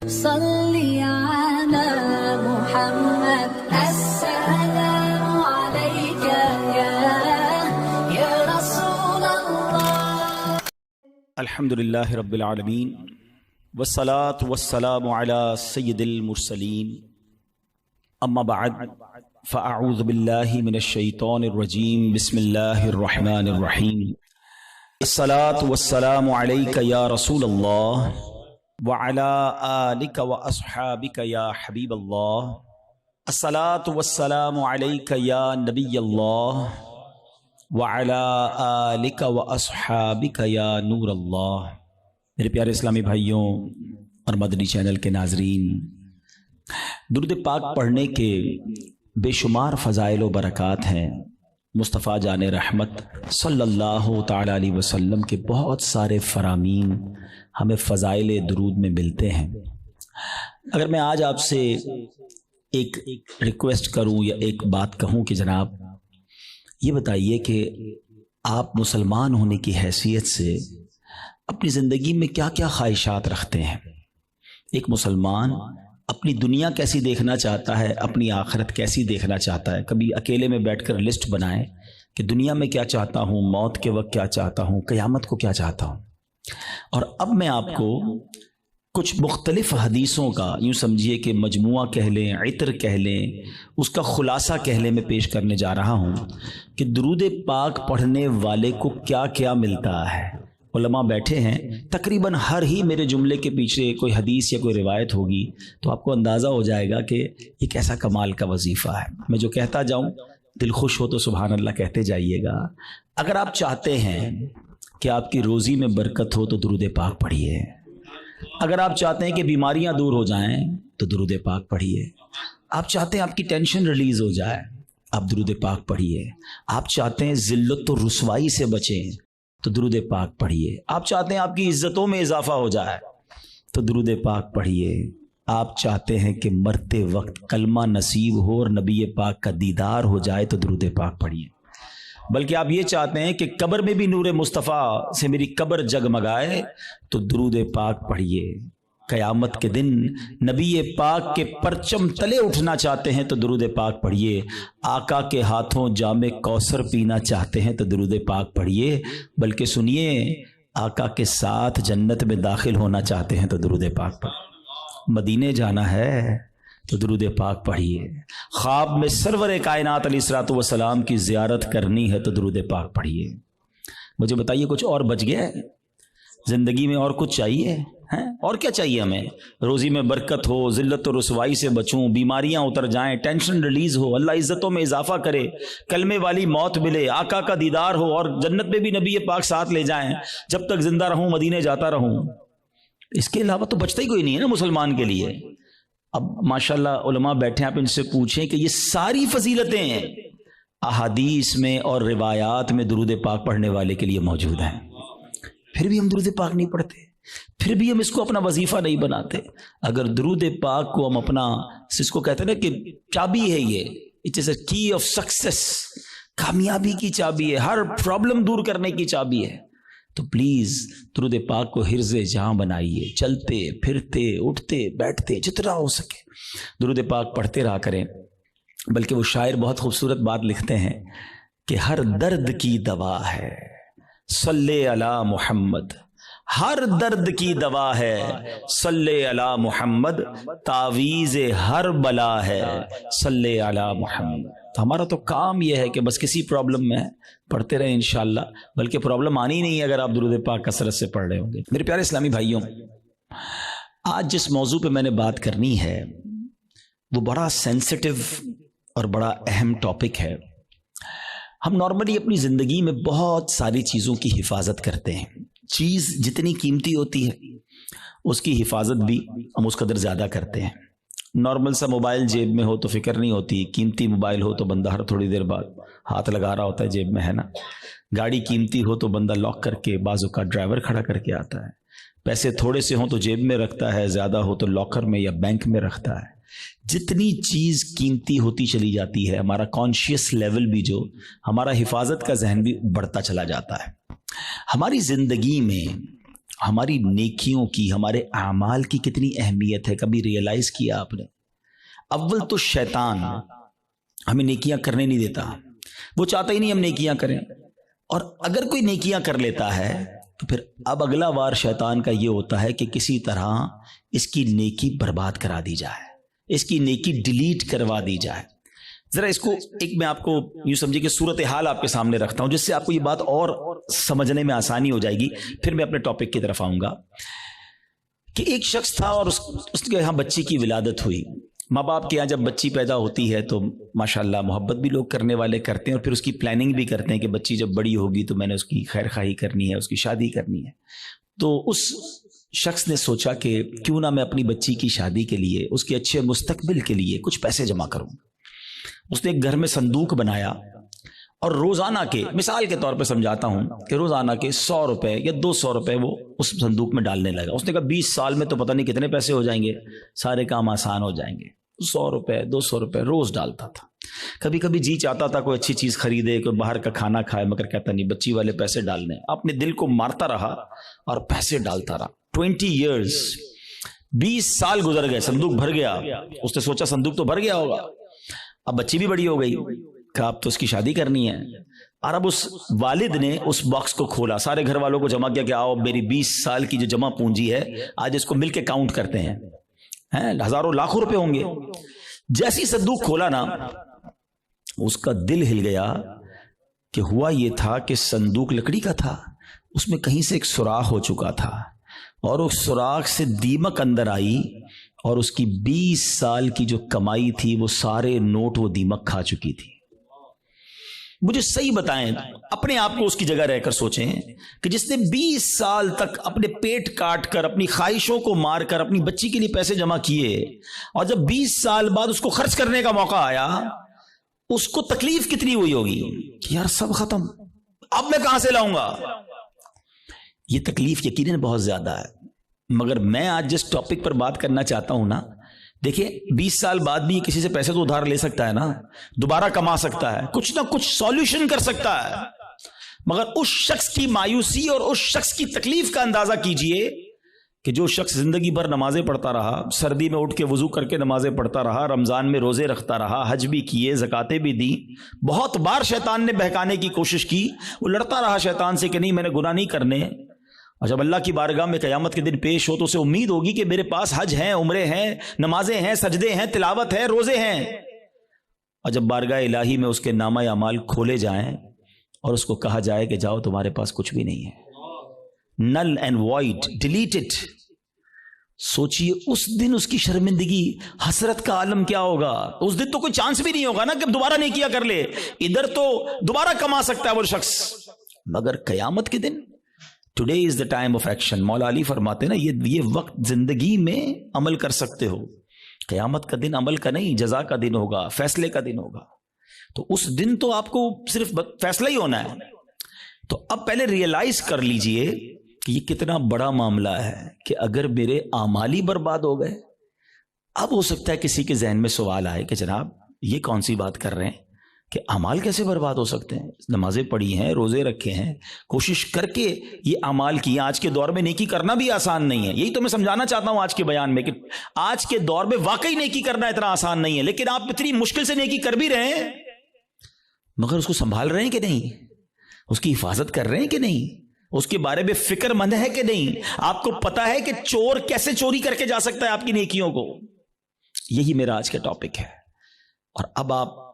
صلی علی محمد السلام علیک یا رسول اللہ۔ الحمدللہ رب العالمین والصلاة والسلام علی سید المرسلین، اما بعد فاعوذ باللہ من الشیطان الرجیم، بسم اللہ الرحمن الرحیم۔ الصلاة والسلام علیک یا رسول اللہ وعلی آلک واصحابک یا حبیب اللہ۔ الصلاة والسلام علیک یا نبی اللہ وعلی آلک واصحابک یا نور اللہ۔ میرے پیارے اسلامی بھائیوں اور مدنی چینل کے ناظرین، درود پاک پڑھنے کے بے شمار فضائل و برکات ہیں۔ مصطفیٰ جان رحمت صلی اللہ تعالی علیہ وسلم کے بہت سارے فرامین ہمیں فضائل درود میں ملتے ہیں۔ اگر میں آج آپ سے ایک ریکویسٹ کروں یا ایک بات کہوں کہ جناب یہ بتائیے کہ آپ مسلمان ہونے کی حیثیت سے اپنی زندگی میں کیا کیا خواہشات رکھتے ہیں؟ ایک مسلمان اپنی دنیا کیسی دیکھنا چاہتا ہے، اپنی آخرت کیسی دیکھنا چاہتا ہے؟ کبھی اکیلے میں بیٹھ کر لسٹ بنائیں کہ دنیا میں کیا چاہتا ہوں، موت کے وقت کیا چاہتا ہوں، قیامت کو کیا چاہتا ہوں۔ اور اب میں آپ کو کچھ مختلف حدیثوں کا، یوں سمجھیے کہ مجموعہ کہہ لیں، عطر کہہ لیں، اس کا خلاصہ کہہ لیں، میں پیش کرنے جا رہا ہوں کہ درود پاک پڑھنے والے کو کیا کیا ملتا ہے۔ علماء بیٹھے ہیں، تقریباً ہر ہی میرے جملے کے پیچھے کوئی حدیث یا کوئی روایت ہوگی، تو آپ کو اندازہ ہو جائے گا کہ یہ کیسا کمال کا وظیفہ ہے۔ میں جو کہتا جاؤں دل خوش ہو تو سبحان اللہ کہتے جائیے گا۔ اگر آپ چاہتے ہیں کہ آپ کی روزی میں برکت ہو تو درود پاک پڑھیے۔ اگر آپ چاہتے ہیں کہ بیماریاں دور ہو جائیں تو درود پاک پڑھیے۔ آپ چاہتے ہیں آپ کی ٹینشن ریلیز ہو جائے، آپ درود پاک پڑھیے۔ آپ چاہتے ہیں ذلت و رسوائی سے بچیں تو درود پاک پڑھیے۔ آپ چاہتے ہیں آپ کی عزتوں میں اضافہ ہو جائے تو درود پاک پڑھیے۔ آپ چاہتے ہیں کہ مرتے وقت کلمہ نصیب ہو اور نبی پاک کا دیدار ہو جائے تو درود پاک پڑھیے۔ بلکہ آپ یہ چاہتے ہیں کہ قبر میں بھی نور مصطفیٰ سے میری قبر جگمگائے تو درود پاک پڑھیے۔ قیامت کے دن نبی پاک کے پرچم تلے اٹھنا چاہتے ہیں تو درود پاک پڑھیے۔ آقا کے ہاتھوں جام کوثر پینا چاہتے ہیں تو درود پاک پڑھیے۔ بلکہ سنیے، آقا کے ساتھ جنت میں داخل ہونا چاہتے ہیں تو درود پاک پڑھیے۔ مدینے جانا ہے تو درود پاک پڑھیے۔ خواب میں سرور کائنات علیہ الصلوۃ والسلام کی زیارت کرنی ہے تو درود پاک پڑھیے۔ مجھے بتائیے کچھ اور بچ گیا ہے زندگی میں؟ اور کچھ چاہیے ہیں؟ اور کیا چاہیے ہمیں؟ روزی میں برکت ہو، ذلت و رسوائی سے بچوں، بیماریاں اتر جائیں، ٹینشن ریلیز ہو، اللہ عزتوں میں اضافہ کرے، کلمے والی موت ملے، آقا کا دیدار ہو اور جنت میں بھی نبی پاک ساتھ لے جائیں، جب تک زندہ رہوں مدینے جاتا رہوں۔ اس کے علاوہ تو بچتا ہی کوئی نہیں ہے نا مسلمان کے لیے۔ اب ماشاءاللہ علماء بیٹھے ہیں، آپ ان سے پوچھیں کہ یہ ساری فضیلتیں ہیں احادیث میں اور روایات میں درود پاک پڑھنے والے کے لیے موجود ہیں، پھر بھی ہم درود پاک نہیں پڑھتے، پھر بھی ہم اس کو اپنا وظیفہ نہیں بناتے۔ اگر درود پاک کو ہم اپنا، اس کو کہتے ہیں نا کہ چابی ہے، یہ اٹ از اے کی آف سکسیس، کامیابی کی چابی ہے، ہر پرابلم دور کرنے کی چابی ہے، تو پلیز درود پاک کو حرز جہاں بنائیے۔ چلتے پھرتے اٹھتے بیٹھتے جتنا ہو سکے درود پاک پڑھتے رہا کریں۔ بلکہ وہ شاعر بہت خوبصورت بات لکھتے ہیں کہ ہر درد کی دوا ہے صلی علی محمد، ہر درد کی دوا ہے صلی علی محمد، تعویذ ہر بلا ہے صلی علی محمد۔ تو ہمارا تو کام یہ ہے کہ بس کسی پرابلم میں پڑھتے رہیں انشاءاللہ، بلکہ پرابلم آنی نہیں ہے اگر آپ درود پاک کثرت سے پڑھ رہے ہوں گے۔ میرے پیارے اسلامی بھائیوں، آج جس موضوع پہ میں نے بات کرنی ہے وہ بڑا سینسٹیو اور بڑا اہم ٹاپک ہے۔ ہم نارملی اپنی زندگی میں بہت ساری چیزوں کی حفاظت کرتے ہیں۔ چیز جتنی قیمتی ہوتی ہے اس کی حفاظت بھی ہم اس قدر زیادہ کرتے ہیں۔ نارمل سا موبائل جیب میں ہو تو فکر نہیں ہوتی، قیمتی موبائل ہو تو بندہ ہر تھوڑی دیر بعد ہاتھ لگا رہا ہوتا ہے جیب میں، ہے نا۔ گاڑی قیمتی ہو تو بندہ لاک کر کے، بعض اوقات ڈرائیور کھڑا کر کے آتا ہے۔ پیسے تھوڑے سے ہوں تو جیب میں رکھتا ہے، زیادہ ہو تو لاکر میں یا بینک میں رکھتا ہے۔ جتنی چیز قیمتی ہوتی چلی جاتی ہے، ہمارا کانشیس لیول بھی، جو ہمارا حفاظت کا ذہن بھی بڑھتا چلا جاتا ہے۔ ہماری زندگی میں ہماری نیکیوں کی، ہمارے اعمال کی کتنی اہمیت ہے، کبھی ریئلائز کیا آپ نے؟ اول تو شیطان ہمیں نیکیاں کرنے نہیں دیتا، وہ چاہتا ہی نہیں ہم نیکیاں کریں، اور اگر کوئی نیکیاں کر لیتا ہے تو پھر اب اگلا وار شیطان کا یہ ہوتا ہے کہ کسی طرح اس کی نیکی برباد کرا دی جائے، اس کی نیکی ڈیلیٹ کروا دی جائے۔ ذرا اس کو ایک میں آپ کو یوں سمجھے کہ صورتحال آپ کے سامنے رکھتا ہوں، جس سے آپ کو یہ بات اور سمجھنے میں آسانی ہو جائے گی، پھر میں اپنے ٹاپک کی طرف آؤں گا۔ کہ ایک شخص تھا اور اس کے یہاں بچی کی ولادت ہوئی۔ ماں باپ کے یہاں جب بچی پیدا ہوتی ہے تو ماشاءاللہ محبت بھی لوگ کرنے والے کرتے ہیں، اور پھر اس کی پلاننگ بھی کرتے ہیں کہ بچی جب بڑی ہوگی تو میں نے اس کی خیر خواہی کرنی ہے، اس کی شادی کرنی ہے۔ تو اس شخص نے سوچا کہ کیوں نہ میں اپنی بچی کی شادی کے لیے، اس کے اچھے مستقبل کے لیے کچھ پیسے جمع کروں۔ اس نے ایک گھر میں صندوق بنایا اور روزانہ کے، مثال کے طور پہ سمجھاتا ہوں کہ روزانہ کے 100 روپے یا 200 روپے وہ اس صندوق میں ڈالنے لگا۔ اس نے کہا 20 سال میں تو پتہ نہیں کتنے پیسے ہو جائیں گے، سارے کام آسان ہو جائیں گے۔ 100 روپے 200 روپے روز ڈالتا تھا۔ کبھی کبھی جی چاہتا تھا کوئی اچھی چیز خریدے، کوئی باہر کا کھانا کھائے، مگر کہتا نہیں، بچی والے پیسے ڈالنے۔ اپنے دل کو مارتا رہا اور پیسے ڈالتا رہا۔ 20 ایئرز، 20 سال گزر گئے، صندوق بھر گیا۔ اس نے سوچا صندوق تو بھر گیا ہوگا، اب بچی بھی بڑی ہو گئی، کہا اب تو اس کی شادی کرنی ہے۔ اور اب اس والد نے اس باکس کو کھولا، سارے گھر والوں کو جمع کیا کہ آؤ میری 20 سال کی جو جمع پونجی ہے آج اس کو مل کے کاؤنٹ کرتے ہیں، ہزاروں لاکھوں روپے ہوں گے۔ جیسی صندوق کھولا نا، اس کا دل ہل گیا کہ ہوا یہ تھا کہ صندوق لکڑی کا تھا، اس میں کہیں سے ایک سوراخ ہو چکا تھا، اور اس سوراخ سے دیمک اندر آئی، اور اس کی 20 سال کی جو کمائی تھی وہ سارے نوٹ وہ دیمک کھا چکی تھی۔ مجھے صحیح بتائیں، اپنے آپ کو اس کی جگہ رہ کر سوچیں کہ جس نے 20 سال تک اپنے پیٹ کاٹ کر، اپنی خواہشوں کو مار کر اپنی بچی کے لیے پیسے جمع کیے، اور جب 20 سال بعد اس کو خرچ کرنے کا موقع آیا، اس کو تکلیف کتنی ہوئی ہوگی کہ یار سب ختم، اب میں کہاں سے لاؤں گا؟ یہ تکلیف یقیناً بہت زیادہ ہے۔ مگر میں آج جس ٹاپک پر بات کرنا چاہتا ہوں نا، دیکھیں 20 سال بعد بھی کسی سے پیسے تو ادھار لے سکتا ہے نا، دوبارہ کما سکتا ہے، کچھ نہ کچھ سولوشن کر سکتا ہے۔ مگر اس شخص کی مایوسی اور اس شخص کی تکلیف کا اندازہ کیجئے کہ جو شخص زندگی بھر نمازیں پڑھتا رہا، سردی میں اٹھ کے وضو کر کے نمازیں پڑھتا رہا، رمضان میں روزے رکھتا رہا، حج بھی کیے، زکاتیں بھی دی، بہت بار شیطان نے بہکانے کی کوشش کی، وہ لڑتا رہا شیطان سے کہ نہیں میں نے گناہ نہیں کرنے، اور جب اللہ کی بارگاہ میں قیامت کے دن پیش ہو تو اسے امید ہوگی کہ میرے پاس حج ہیں، عمرے ہیں، نمازیں ہیں، سجدے ہیں، تلاوت ہے، روزے ہیں، اور جب بارگاہ الہی میں اس کے نامہ اعمال کھولے جائیں اور اس کو کہا جائے کہ جاؤ تمہارے پاس کچھ بھی نہیں ہے، null and void, delete it, سوچئے اس دن اس کی شرمندگی، حسرت کا عالم کیا ہوگا؟ اس دن تو کوئی چانس بھی نہیں ہوگا نا کہ دوبارہ نہیں کیا کر لے، ادھر تو دوبارہ کما سکتا ہے وہ شخص، مگر قیامت کے دن today is the time of action. Maula Ali فرماتے ہیں نا، یہ وقت زندگی میں عمل کر سکتے ہو، قیامت کا دن عمل کا نہیں، جزا کا دن ہوگا، فیصلے کا دن ہوگا۔ تو اس دن تو آپ کو صرف فیصلہ ہی ہونا ہے۔ تو اب پہلے ریئلائز کر لیجئے کہ یہ کتنا بڑا معاملہ ہے کہ اگر میرے اعمال ہی برباد ہو گئے۔ اب ہو سکتا ہے کسی کے ذہن میں سوال آئے کہ جناب یہ کون سی بات کر رہے ہیں کہ اعمال کیسے برباد ہو سکتے ہیں؟ نمازیں پڑھی ہیں، روزے رکھے ہیں، کوشش کر کے یہ اعمال کیے۔ آج کے دور میں نیکی کرنا بھی آسان نہیں ہے، یہی تو میں سمجھانا چاہتا ہوں آج کے بیان میں، کہ آج کے دور میں واقعی نیکی کرنا اتنا آسان نہیں ہے، لیکن آپ اتنی مشکل سے نیکی کر بھی رہے ہیں، مگر اس کو سنبھال رہے ہیں کہ نہیں؟ اس کی حفاظت کر رہے ہیں کہ نہیں؟ اس کے بارے میں فکر مند ہے کہ نہیں؟ آپ کو پتا ہے کہ چور کیسے چوری کر کے جا سکتا ہے آپ کی نیکیوں کو؟ یہی میرا آج کا ٹاپک ہے۔ اور اب آپ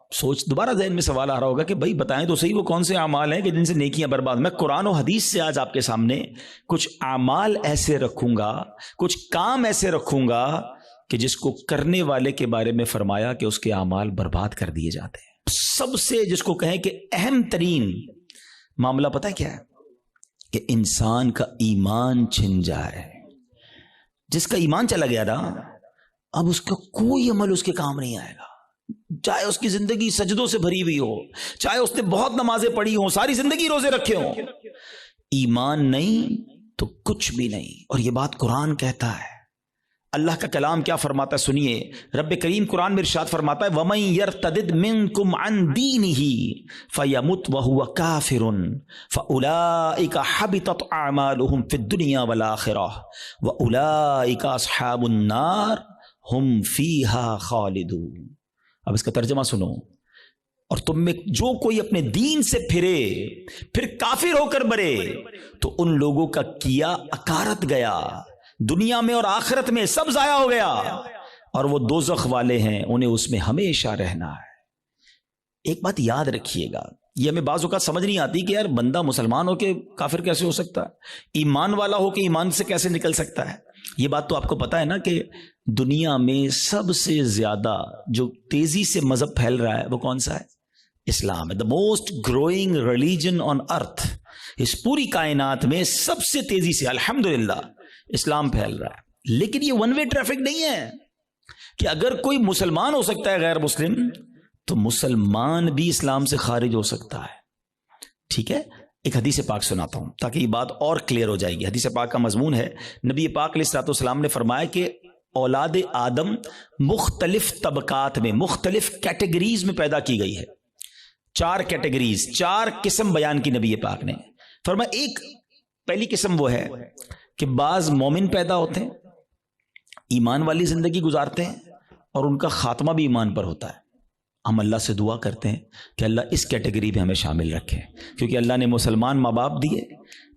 دوبارہ ذہن میں سوال آ رہا ہوگا کہ بھائی بتائیں تو صحیح وہ کون سے اعمال ہیں کہ جن سے نیکیاں برباد؟ میں قرآن و حدیث سے آج آپ کے سامنے کچھ اعمال ایسے رکھوں گا، کچھ کام ایسے رکھوں گا کہ جس کو کرنے والے کے بارے میں فرمایا کہ اس کے اعمال برباد کر دیے جاتے ہیں۔ سب سے جس کو کہیں کہ اہم ترین معاملہ پتہ ہے کیا ہے؟ کہ انسان کا ایمان چھن جائے۔ جس کا ایمان چلا گیا نا، اب اس کا کوئی عمل اس کے کام نہیں آئے گا، چاہے اس کی زندگی سجدوں سے بھری ہوئی ہو، چاہے اس نے بہت نمازیں پڑھی ہوں، ساری زندگی روزے رکھے ہوں، ایمان نہیں تو کچھ بھی نہیں۔ اور یہ بات قرآن کہتا ہے، اللہ کا کلام کیا فرماتا ہے سنیے. رب کریم قرآن میں ارشاد فرماتا ہے وَمَن يَرْتَدِدْ مِنْكُمْ عَنْ دِينِهِ فَيَمُتْ وَهُوَ كَافِرٌ فَأُولَئِكَ حَبِطَتْ أَعْمَالُهُم فِي الدُّنْيَا وَالْآخِرَةِ وَأُولَئِكَ أَصْحَابُ النَّارِ هُمْ فِيهَا خَالِدُونَ. اب اس کا ترجمہ سنو. اور تم میں جو کوئی اپنے دین سے پھرے پھر کافر ہو کر مرے تو ان لوگوں کا کیا اکارت گیا، دنیا میں اور آخرت میں سب ضائع ہو گیا، اور وہ دوزخ والے ہیں، انہیں اس میں ہمیشہ رہنا ہے. ایک بات یاد رکھیے گا، یہ ہمیں بعض اوقات سمجھ نہیں آتی کہ یار بندہ مسلمان ہو کے کافر کیسے ہو سکتا ہے، ایمان والا ہو کے ایمان سے کیسے نکل سکتا ہے. یہ بات تو آپ کو پتا ہے نا کہ دنیا میں سب سے زیادہ جو تیزی سے مذہب پھیل رہا ہے وہ کون سا ہے؟ اسلام ہے. The most growing religion on earth. اس پوری کائنات میں سب سے تیزی سے الحمدللہ اسلام پھیل رہا ہے. لیکن یہ ون وے ٹریفک نہیں ہے کہ اگر کوئی مسلمان ہو سکتا ہے غیر مسلم تو مسلمان بھی اسلام سے خارج ہو سکتا ہے. ٹھیک ہے، ایک حدیث پاک سناتا ہوں تاکہ یہ بات اور کلیئر ہو جائے گی. حدیث پاک کا مضمون ہے نبی پاک علیہ الصلوۃ والسلام نے فرمایا کہ اولاد آدم مختلف طبقات میں، مختلف کیٹیگریز میں پیدا کی گئی ہے. 4 کیٹیگریز، 4 قسم بیان کی نبی پاک نے. فرمایا ایک پہلی قسم وہ ہے کہ بعض مومن پیدا ہوتے ہیں، ایمان والی زندگی گزارتے ہیں اور ان کا خاتمہ بھی ایمان پر ہوتا ہے. ہم اللہ سے دعا کرتے ہیں کہ اللہ اس کیٹیگری میں ہمیں شامل رکھے، کیونکہ اللہ نے مسلمان ماں باپ دیے،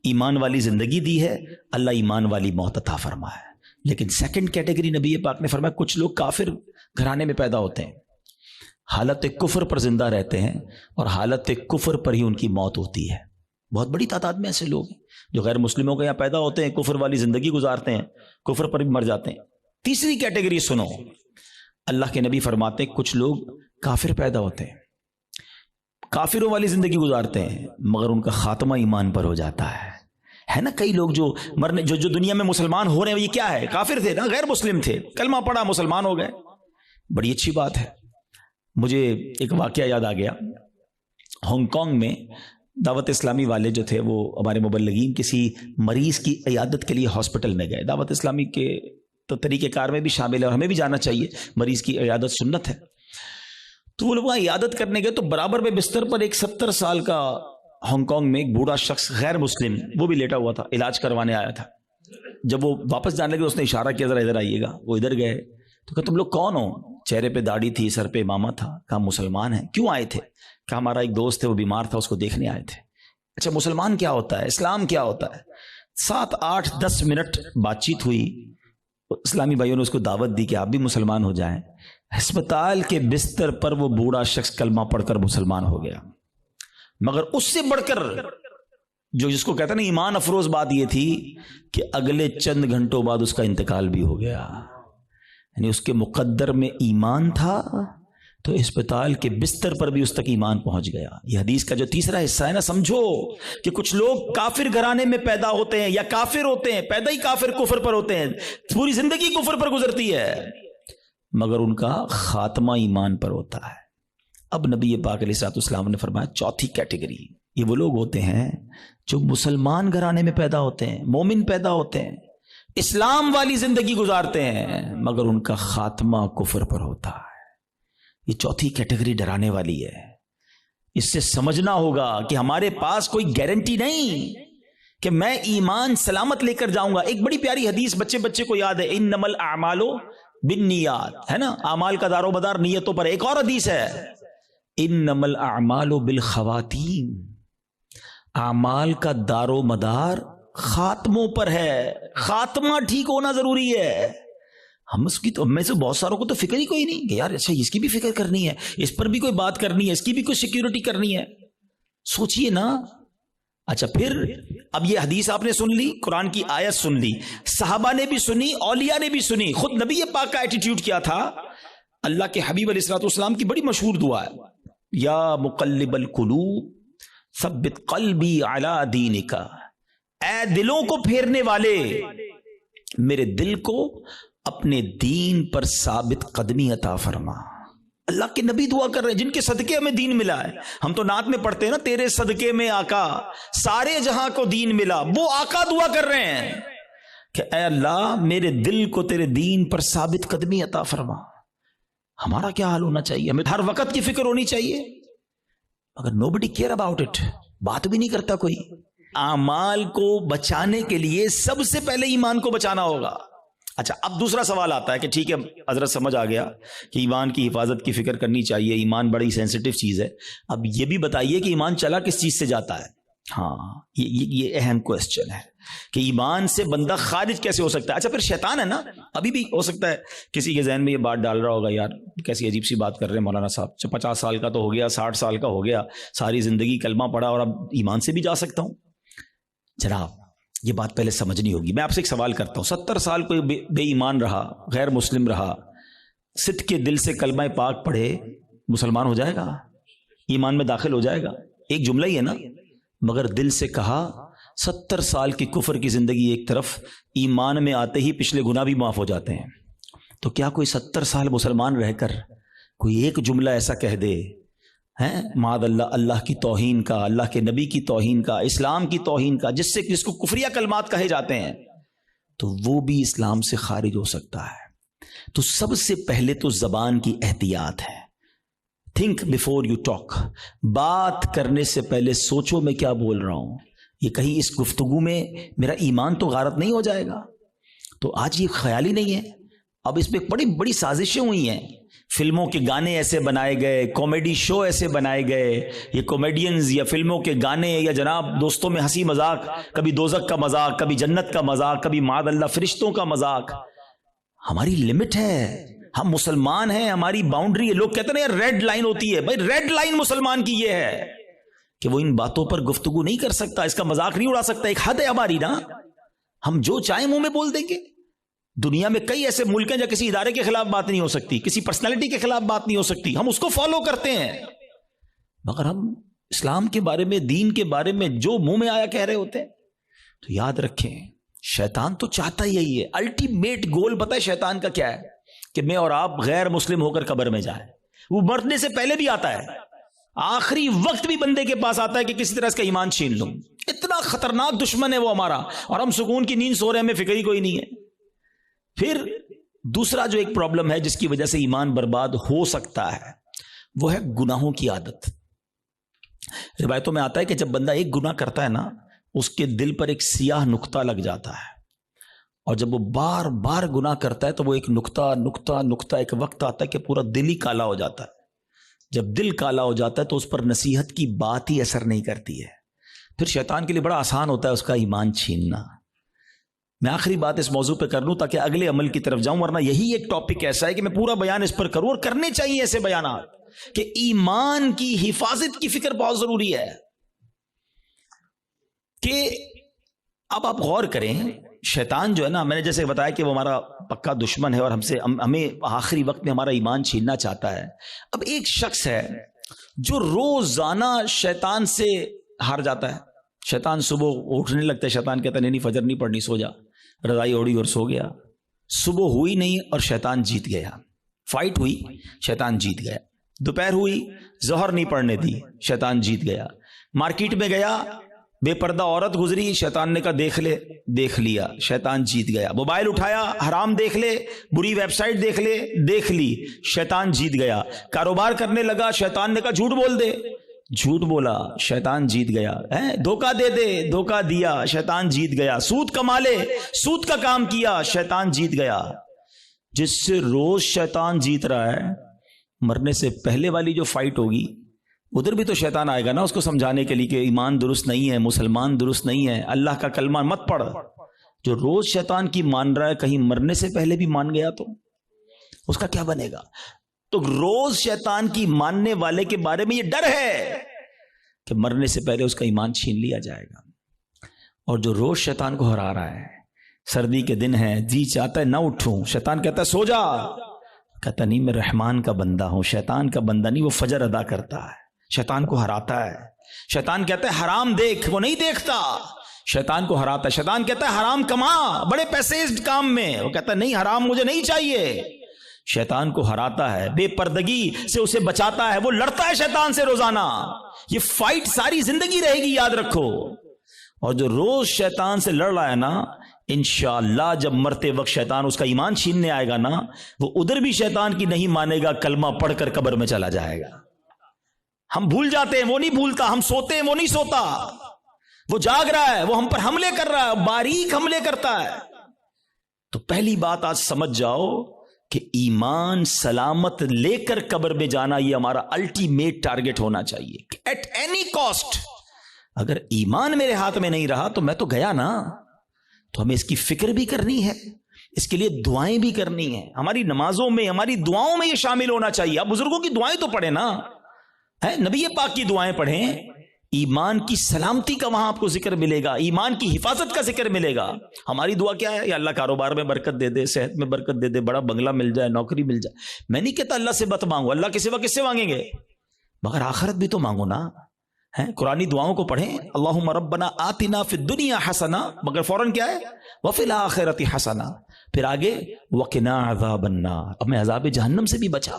ایمان والی زندگی دی ہے، اللہ ایمان والی موت عطا فرمائے. لیکن سیکنڈ کیٹیگری نبی پاک نے فرمایا کچھ لوگ کافر گھرانے میں پیدا ہوتے ہیں، حالت کفر پر زندہ رہتے ہیں اور حالت کفر پر ہی ان کی موت ہوتی ہے. بہت بڑی تعداد میں ایسے لوگ ہیں جو غیر مسلموں کے یہاں پیدا ہوتے ہیں، کفر والی زندگی گزارتے ہیں، کفر پر بھی مر جاتے ہیں. تیسری کیٹیگری سنو، اللہ کے نبی فرماتے ہیں کچھ لوگ کافر پیدا ہوتے ہیں، کافروں والی زندگی گزارتے ہیں، مگر ان کا خاتمہ ایمان پر ہو جاتا ہے نا. کئی لوگ جو مرنے جو دنیا میں مسلمان ہو رہے ہیں یہ کیا ہے؟ کافر تھے نا، غیر مسلم تھے، کلمہ پڑھا مسلمان ہو گئے. بڑی اچھی بات ہے. مجھے ایک واقعہ یاد آ گیا. ہانگ کانگ میں دعوت اسلامی والے جو تھے وہ ہمارے مبلغین کسی مریض کی عیادت کے لیے ہاسپٹل میں گئے. دعوت اسلامی کے تو طریقہ کار میں بھی شامل ہے اور ہمیں بھی جانا چاہیے، مریض کی عیادت سنت ہے. تو وہ لوگ وہاں عیادت کرنے گئے تو برابر میں بستر پر ایک 70 سال کا ہانگ کانگ میں ایک بوڑھا شخص غیر مسلم وہ بھی لیٹا ہوا تھا، علاج کروانے آیا تھا. جب وہ واپس جانے لگے اس نے اشارہ کیا ذرا ادھر آئیے گا. وہ ادھر گئے تو کہا تم لوگ کون ہو؟ چہرے پہ داڑھی تھی، سر پہ امامہ تھا. کہا مسلمان ہیں. کیوں آئے تھے؟ کہا ہمارا ایک دوست ہے وہ بیمار تھا، اس کو دیکھنے آئے تھے. اچھا مسلمان کیا ہوتا ہے، اسلام کیا ہوتا ہے؟ 7 8 10 منٹ بات چیت ہوئی. اسلامی بھائیوں نے اس کو دعوت دی کہ آپ بھی مسلمان ہو جائیں. ہسپتال کے بستر پر وہ بوڑھا شخص کلمہ پڑھ کر مسلمان ہو گیا. مگر اس سے بڑھ کر جو جس کو کہتے ہیں نا ایمان افروز بات یہ تھی کہ اگلے چند گھنٹوں بعد اس کا انتقال بھی ہو گیا. یعنی اس کے مقدر میں ایمان تھا تو اسپتال کے بستر پر بھی اس تک ایمان پہنچ گیا. یہ حدیث کا جو تیسرا حصہ ہے نا، سمجھو کہ کچھ لوگ کافر گھرانے میں پیدا ہوتے ہیں یا کافر ہوتے ہیں، پیدا ہی کافر کفر پر ہوتے ہیں، پوری زندگی کفر پر گزرتی ہے، مگر ان کا خاتمہ ایمان پر ہوتا ہے. اب نبی پاک علیہ الصلوۃ والسلام نے فرمایا چوتھی کیٹیگری یہ وہ لوگ ہوتے ہیں جو مسلمان گھرانے میں پیدا ہوتے ہیں، مومن پیدا ہوتے ہیں، اسلام والی زندگی گزارتے ہیں، مگر ان کا خاتمہ کفر پر ہوتا ہے. یہ چوتھی کیٹیگری ڈرانے والی ہے. اس سے سمجھنا ہوگا کہ ہمارے پاس کوئی گارنٹی نہیں کہ میں ایمان سلامت لے کر جاؤں گا. ایک بڑی پیاری حدیث بچے کو یاد ہے، انما الاعمال بالنیات، ہے نا، اعمال کا دار و مدار نیتوں پر. ایک اور حدیث ہے انما الاعمال بالخواتیم، اعمال کا دار و مدار خاتموں پر ہے. خاتمہ ٹھیک ہونا ضروری ہے. ہم اس کی تو میں سے بہت ساروں کو تو فکر ہی کوئی نہیں کہ یار اچھا اس کی بھی فکر کرنی ہے، اس پر بھی کوئی بات کرنی ہے، اس کی بھی کوئی سیکیورٹی کرنی ہے. سوچئے نا. اچھا پھر اب یہ حدیث آپ نے سن لی، قرآن کی آیت سن لی، صحابہ نے بھی سنی، اولیاء نے بھی سنی، خود نبی پاک کا ایٹیٹیوڈ کیا تھا. اللہ کے حبیب علیہ الصلوۃ والسلام کی بڑی مشہور دعا ہے، یا مقلب القلوب ثبت قلبی علی دینک، اے دلوں کو پھیرنے والے میرے دل کو اپنے دین پر ثابت قدمی عطا فرما. اللہ کے نبی دعا کر رہے ہیں جن کے صدقے ہمیں دین ملا ہے. ہم تو نعت میں پڑھتے ہیں نا، تیرے صدقے میں آقا سارے جہاں کو دین ملا. وہ آقا دعا کر رہے ہیں کہ اے اللہ میرے دل کو تیرے دین پر ثابت قدمی عطا فرما. ہمارا کیا حال ہونا چاہیے؟ ہمیں ہر وقت کی فکر ہونی چاہیے، مگر nobody care about it، بات بھی نہیں کرتا کوئی. اعمال کو بچانے کے لیے سب سے پہلے ایمان کو بچانا ہوگا. اچھا، اب دوسرا سوال آتا ہے کہ ٹھیک ہے حضرت سمجھ آ گیا کہ ایمان کی حفاظت کی فکر کرنی چاہیے، ایمان بڑی سینسٹیو چیز ہے. اب یہ بھی بتائیے کہ ایمان چلا کس چیز سے جاتا ہے؟ ہاں، یہ اہم کوسچن ہے کہ ایمان سے بندہ خارج کیسے ہو سکتا ہے. اچھا، پھر شیطان ہے نا، ابھی بھی ہو سکتا ہے کسی کے ذہن میں یہ بات ڈال رہا ہوگا، یار کیسی عجیب سی بات کر رہے ہیں مولانا صاحب، 50 سال کا تو ہو گیا، 60 سال کا ہو گیا، ساری زندگی کلمہ پڑھا اور اب ایمان سے بھی جا سکتا ہوں. جناب یہ بات پہلے سمجھنی ہوگی. میں آپ سے ایک سوال کرتا ہوں، 70 سال کوئی بے ایمان رہا، غیر مسلم رہا، صدق کے دل سے کلمہ پاک پڑھے، مسلمان ہو جائے گا؟ ایمان میں داخل ہو جائے گا؟ ایک جملہ ہی ہے نا. مگر دل سے کہا 70 سال کی کفر کی زندگی ایک طرف، ایمان میں آتے ہی پچھلے گناہ بھی معاف ہو جاتے ہیں. تو کیا کوئی 70 سال مسلمان رہ کر کوئی ایک جملہ ایسا کہہ دے ہیں معاذ اللہ، اللہ کی توہین کا، اللہ کے نبی کی توہین کا، اسلام کی توہین کا، جس کو کفریہ کلمات کہے جاتے ہیں، تو وہ بھی اسلام سے خارج ہو سکتا ہے. تو سب سے پہلے تو زبان کی احتیاط ہے. Think before you talk. بات کرنے سے پہلے سوچو میں کیا بول رہا ہوں، یہ کہیں اس گفتگو میں میرا ایمان تو غارت نہیں ہو جائے گا. تو آج یہ خیال ہی نہیں ہے. اب اس میں بڑی بڑی سازشیں ہوئی ہیں، فلموں کے گانے ایسے بنائے گئے، کامیڈی شو ایسے بنائے گئے، یہ کامیڈینز یا فلموں کے گانے یا جناب دوستوں میں ہنسی مذاق، کبھی دوزخ کا مذاق، کبھی جنت کا مذاق، کبھی معاذ اللہ فرشتوں کا مذاق. ہماری لمٹ ہے، ہم مسلمان ہیں، ہماری باؤنڈری ہے. لوگ کہتے ہیں یار ریڈ لائن ہوتی ہے. بھائی ریڈ لائن مسلمان کی یہ ہے کہ وہ ان باتوں پر گفتگو نہیں کر سکتا، اس کا مذاق نہیں اڑا سکتا. ایک حد ہے ہماری نا، ہم جو چاہیں منہ میں بول دیں گے. دنیا میں کئی ایسے ملک ہیں جہاں کسی ادارے کے خلاف بات نہیں ہو سکتی، کسی پرسنالٹی کے خلاف بات نہیں ہو سکتی، ہم اس کو فالو کرتے ہیں. مگر ہم اسلام کے بارے میں، دین کے بارے میں جو منہ میں آیا کہہ رہے ہوتے ہیں. تو یاد رکھیں، شیطان تو چاہتا ہی یہی ہے. الٹیمیٹ گول پتہ ہے شیطان کا کیا ہے؟ کہ میں اور آپ غیر مسلم ہو کر قبر میں جائیں. وہ مرنے سے پہلے بھی آتا ہے، آخری وقت بھی بندے کے پاس آتا ہے کہ کسی طرح اس کا ایمان چھین لوں. اتنا خطرناک دشمن ہے وہ ہمارا، اور ہم سکون کی نیند سو رہے ہیں، ہمیں فکر ہی کوئی نہیں ہے. پھر دوسرا جو ایک پرابلم ہے جس کی وجہ سے ایمان برباد ہو سکتا ہے، وہ ہے گناہوں کی عادت. روایتوں میں آتا ہے کہ جب بندہ ایک گناہ کرتا ہے نا، اس کے دل پر ایک سیاہ نقطہ لگ جاتا ہے، اور جب وہ بار بار گناہ کرتا ہے تو وہ ایک نقطہ ایک وقت آتا ہے کہ پورا دل ہی کالا ہو جاتا ہے. جب دل کالا ہو جاتا ہے تو اس پر نصیحت کی بات ہی اثر نہیں کرتی ہے. پھر شیطان کے لیے بڑا آسان ہوتا ہے اس کا ایمان چھیننا. میں آخری بات اس موضوع پہ کر لوں تاکہ اگلے عمل کی طرف جاؤں، ورنہ یہی ایک ٹاپک ایسا ہے کہ میں پورا بیان اس پر کروں، اور کرنے چاہیے ایسے بیانات کہ ایمان کی حفاظت کی فکر بہت ضروری ہے. کہ اب آپ غور کریں، شیطان جو ہے نا، میں نے جیسے بتایا کہ وہ ہمارا پکا دشمن ہے اور ہمیں آخری وقت میں ہمارا ایمان چھیننا چاہتا ہے. اب ایک شخص ہے جو روزانہ شیطان سے ہار جاتا ہے. شیطان صبح اٹھنے لگتا ہے، شیطان کہتا ہے نہیں فجر نہیں پڑھنی، سو جا. رضائی اوڑی اور سو گیا. صبح ہوئی نہیں اور شیطان جیت گیا. فائٹ ہوئی، شیطان جیت گیا. دوپہر ہوئی، ظہر نہیں پڑھنے دی، شیطان جیت گیا. مارکیٹ میں گیا، بے پردہ عورت گزری، شیطان نے کہا دیکھ لے، دیکھ لیا، شیطان جیت گیا. موبائل اٹھایا، حرام دیکھ لے، بری ویب سائٹ دیکھ لے، دیکھ لی، شیطان جیت گیا. کاروبار کرنے لگا، شیطان نے کہا جھوٹ بول دے، جھوٹ بولا، شیطان جیت گیا. دھوکہ دے دے، دھوکہ دیا، شیطان جیت گیا. سود کما لے، سود کا کام کیا، شیطان جیت گیا. جس سے روز شیطان جیت رہا ہے، مرنے سے پہلے والی جو فائٹ ہوگی ادھر بھی تو شیطان آئے گا نا اس کو سمجھانے کے لیے کہ ایمان درست نہیں ہے، مسلمان درست نہیں ہے، اللہ کا کلمہ مت پڑھ. جو روز شیطان کی مان رہا ہے، کہیں مرنے سے پہلے بھی مان گیا تو اس کا کیا بنے گا؟ تو روز شیطان کی ماننے والے کے بارے میں یہ ڈر ہے کہ مرنے سے پہلے اس کا ایمان چھین لیا جائے گا. اور جو روز شیطان کو ہرا رہا ہے، سردی کے دن ہے، جی چاہتا ہے نہ اٹھوں، شیطان کہتا ہے سو جا، کہتا نہیں میں رحمان کا بندہ ہوں، شیطان کا بندہ نہیں. وہ فجر ادا کرتا ہے، شیطان کو ہراتا ہے. شیطان کہتا ہے حرام دیکھ، وہ نہیں دیکھتا، شیطان کو ہراتا ہے. شیطان کہتا ہے حرام کما، بڑے پیسے اس کام میں، وہ کہتا ہے نہیں حرام مجھے نہیں چاہیے. شیطان کو ہراتا ہے، بے پردگی سے اسے بچاتا ہے. وہ لڑتا ہے شیطان سے روزانہ. یہ فائٹ ساری زندگی رہے گی، یاد رکھو. اور جو روز شیطان سے لڑ رہا ہے نا، انشاءاللہ جب مرتے وقت شیطان اس کا ایمان چھیننے آئے گا نا، وہ ادھر بھی شیطان کی نہیں مانے گا، کلمہ پڑھ کر قبر میں چلا جائے گا۔ ہم بھول جاتے ہیں، وہ نہیں بھولتا، ہم سوتے ہیں، وہ نہیں سوتا، وہ جاگ رہا ہے، وہ ہم پر حملے کر رہا ہے، باریک حملے کرتا ہے۔ تو پہلی بات آج سمجھ جاؤ کہ ایمان سلامت لے کر قبر میں جانا یہ ہمارا الٹیمیٹ ٹارگٹ ہونا چاہیے ایٹ اینی کاسٹ۔ اگر ایمان میرے ہاتھ میں نہیں رہا تو میں تو گیا نا۔ تو ہمیں اس کی فکر بھی کرنی ہے، اس کے لیے دعائیں بھی کرنی ہیں، ہماری نمازوں میں، ہماری دعاؤں میں یہ شامل ہونا چاہیے۔ آپ بزرگوں کی دعائیں تو پڑھیں نا، نبی پاک کی دعائیں پڑھیں، ایمان کی سلامتی کا وہاں آپ کو ذکر ملے گا، ایمان کی حفاظت کا ذکر ملے گا۔ ہماری دعا کیا ہے؟ یا اللہ کاروبار میں برکت دے دے، صحت میں برکت دے دے، بڑا بنگلہ مل جائے، نوکری مل جائے۔ میں نہیں کہتا اللہ سے مت مانگو، اللہ کے سوا کس سے مانگیں گے؟ مگر آخرت بھی تو مانگو نا۔ قرآنی دعاؤں کو پڑھیں، اللہم ربنا آتنا فی الدنیا حسنہ، مگر فوراً کیا ہے؟ وفی الآخرۃ حسنہ، پھر آگے وقنا عذاب النار، اب میں عذاب جہنم سے بھی بچا۔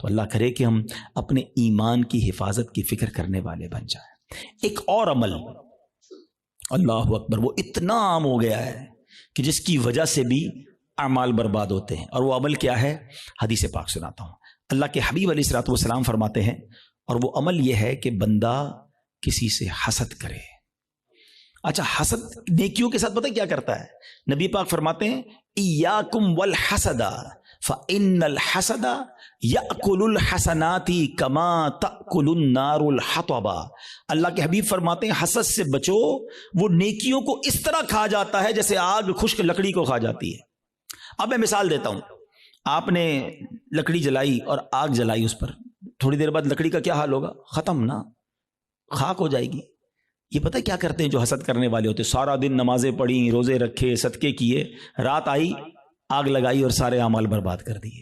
تو اللہ کرے کہ ہم اپنے ایمان کی حفاظت کی فکر کرنے والے بن جائیں۔ ایک اور عمل، اللہ اکبر، وہ اتنا عام ہو گیا ہے کہ جس کی وجہ سے بھی اعمال برباد ہوتے ہیں، اور وہ عمل کیا ہے؟ حدیث پاک سناتا ہوں۔ اللہ کے حبیب علیہ الصلوۃ والسلام فرماتے ہیں، اور وہ عمل یہ ہے کہ بندہ کسی سے حسد کرے۔ اچھا، حسد نیکیوں کے ساتھ پتہ کیا کرتا ہے؟ نبی پاک فرماتے ہیں ایاکم والحسد فإن الحسد یأکل الحسنات کما تأکل النار الحطب۔ اللہ کے حبیب فرماتے ہیں حسد سے بچو، وہ نیکیوں کو اس طرح کھا جاتا ہے جیسے آگ خشک لکڑی کو کھا جاتی ہے۔ اب میں مثال دیتا ہوں، آپ نے لکڑی جلائی اور آگ جلائی اس پر، تھوڑی دیر بعد لکڑی کا کیا حال ہوگا؟ ختم نا، خاک ہو جائے گی۔ یہ پتہ کیا کرتے ہیں جو حسد کرنے والے ہوتے؟ سارا دن نمازیں پڑھی، روزے رکھے، صدقے کیے، رات آئی آگ لگائی اور سارے اعمال برباد کر دیے۔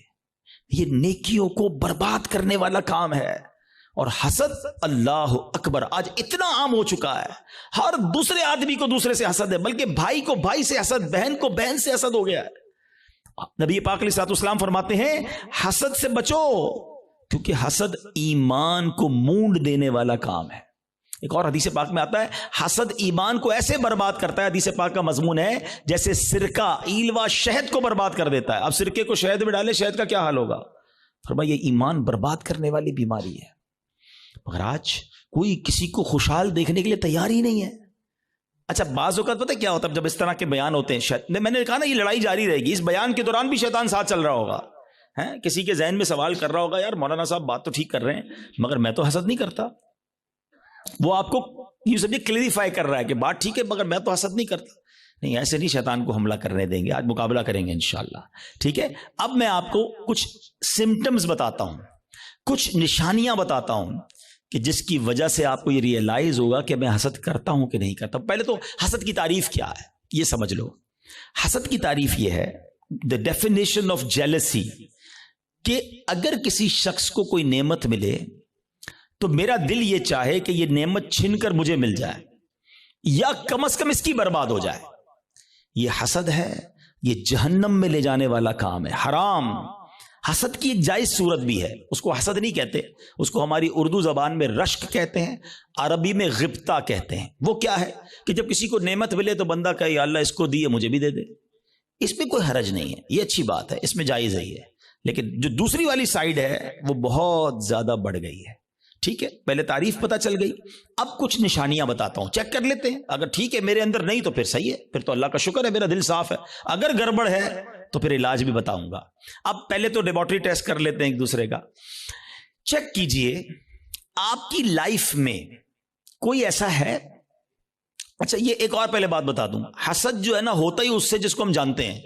یہ نیکیوں کو برباد کرنے والا کام ہے۔ اور حسد، اللہ اکبر، آج اتنا عام ہو چکا ہے، ہر دوسرے آدمی کو دوسرے سے حسد ہے، بلکہ بھائی کو بھائی سے حسد، بہن کو بہن سے حسد ہو گیا ہے۔ نبی پاک علیہ الصلوۃ والسلام فرماتے ہیں حسد سے بچو، کیونکہ حسد ایمان کو مونڈ دینے والا کام ہے۔ ایک اور حدیث پاک میں آتا ہے حسد ایمان کو ایسے برباد کرتا ہے، حدیث پاک کا مضمون ہے جیسے سرکہ ایلوا شہد کو برباد کر دیتا ہے۔ اب سرکے کو شہد میں ڈالے، شہد کا کیا حال ہوگا؟ فرمایا یہ ایمان برباد کرنے والی بیماری ہے۔ مگر آج کوئی کسی کو خوشحال دیکھنے کے لیے تیار ہی نہیں ہے۔ اچھا، بعض اوقات پتہ کیا ہوتا ہے جب اس طرح کے بیان ہوتے ہیں، میں نے کہا نا یہ لڑائی جاری رہے گی، اس بیان کے دوران بھی شیطان ساتھ چل رہا ہوگا، کسی کے ذہن میں سوال کر رہا ہوگا، یار مولانا صاحب بات تو ٹھیک کر رہے ہیں مگر میں تو حسد نہیں کرتا۔ وہ آپ کو یہ سب کلیریفائی کر رہا ہے کہ بات ٹھیک ہے مگر میں تو حسد نہیں کرتا۔ نہیں، ایسے نہیں شیطان کو حملہ کرنے دیں گے، آج مقابلہ کریں گے انشاءاللہ، ٹھیک ہے؟ اب میں آپ کو کچھ سمٹمز بتاتا ہوں، کچھ نشانیاں بتاتا ہوں کہ جس کی وجہ سے آپ کو یہ ریئلائز ہوگا کہ میں حسد کرتا ہوں کہ نہیں کرتا۔ پہلے تو حسد کی تعریف کیا ہے یہ سمجھ لو۔ حسد کی تعریف یہ ہے، the definition of jealousy، کہ اگر کسی شخص کو کوئی نعمت ملے تو میرا دل یہ چاہے کہ یہ نعمت چھن کر مجھے مل جائے یا کم از کم اس کی برباد ہو جائے۔ یہ حسد ہے، یہ جہنم میں لے جانے والا کام ہے، حرام۔ حسد کی ایک جائز صورت بھی ہے، اس کو حسد نہیں کہتے، اس کو ہماری اردو زبان میں رشک کہتے ہیں، عربی میں غبطہ کہتے ہیں۔ وہ کیا ہے کہ جب کسی کو نعمت ملے تو بندہ کہے یا اللہ اس کو دیے مجھے بھی دے دے۔ اس میں کوئی حرج نہیں ہے، یہ اچھی بات ہے، اس میں جائز ہے یہ۔ لیکن جو دوسری والی سائیڈ ہے وہ بہت زیادہ بڑھ گئی ہے، ٹھیک ہے؟ پہلے تعریف پتہ چل گئی، اب کچھ نشانیاں بتاتا ہوں، چیک کر لیتے ہیں۔ اگر ٹھیک ہے میرے اندر نہیں تو پھر صحیح ہے، پھر تو اللہ کا شکر ہے میرا دل صاف ہے۔ اگر گڑبڑ ہے تو پھر علاج بھی بتاؤں گا۔ اب پہلے تو لیبارٹری ٹیسٹ کر لیتے ہیں ایک دوسرے کا۔ چیک کیجئے آپ کی لائف میں کوئی ایسا ہے۔ اچھا، یہ ایک اور پہلے بات بتا دوں، حسد جو ہے نا ہوتا ہی اس سے جس کو ہم جانتے ہیں،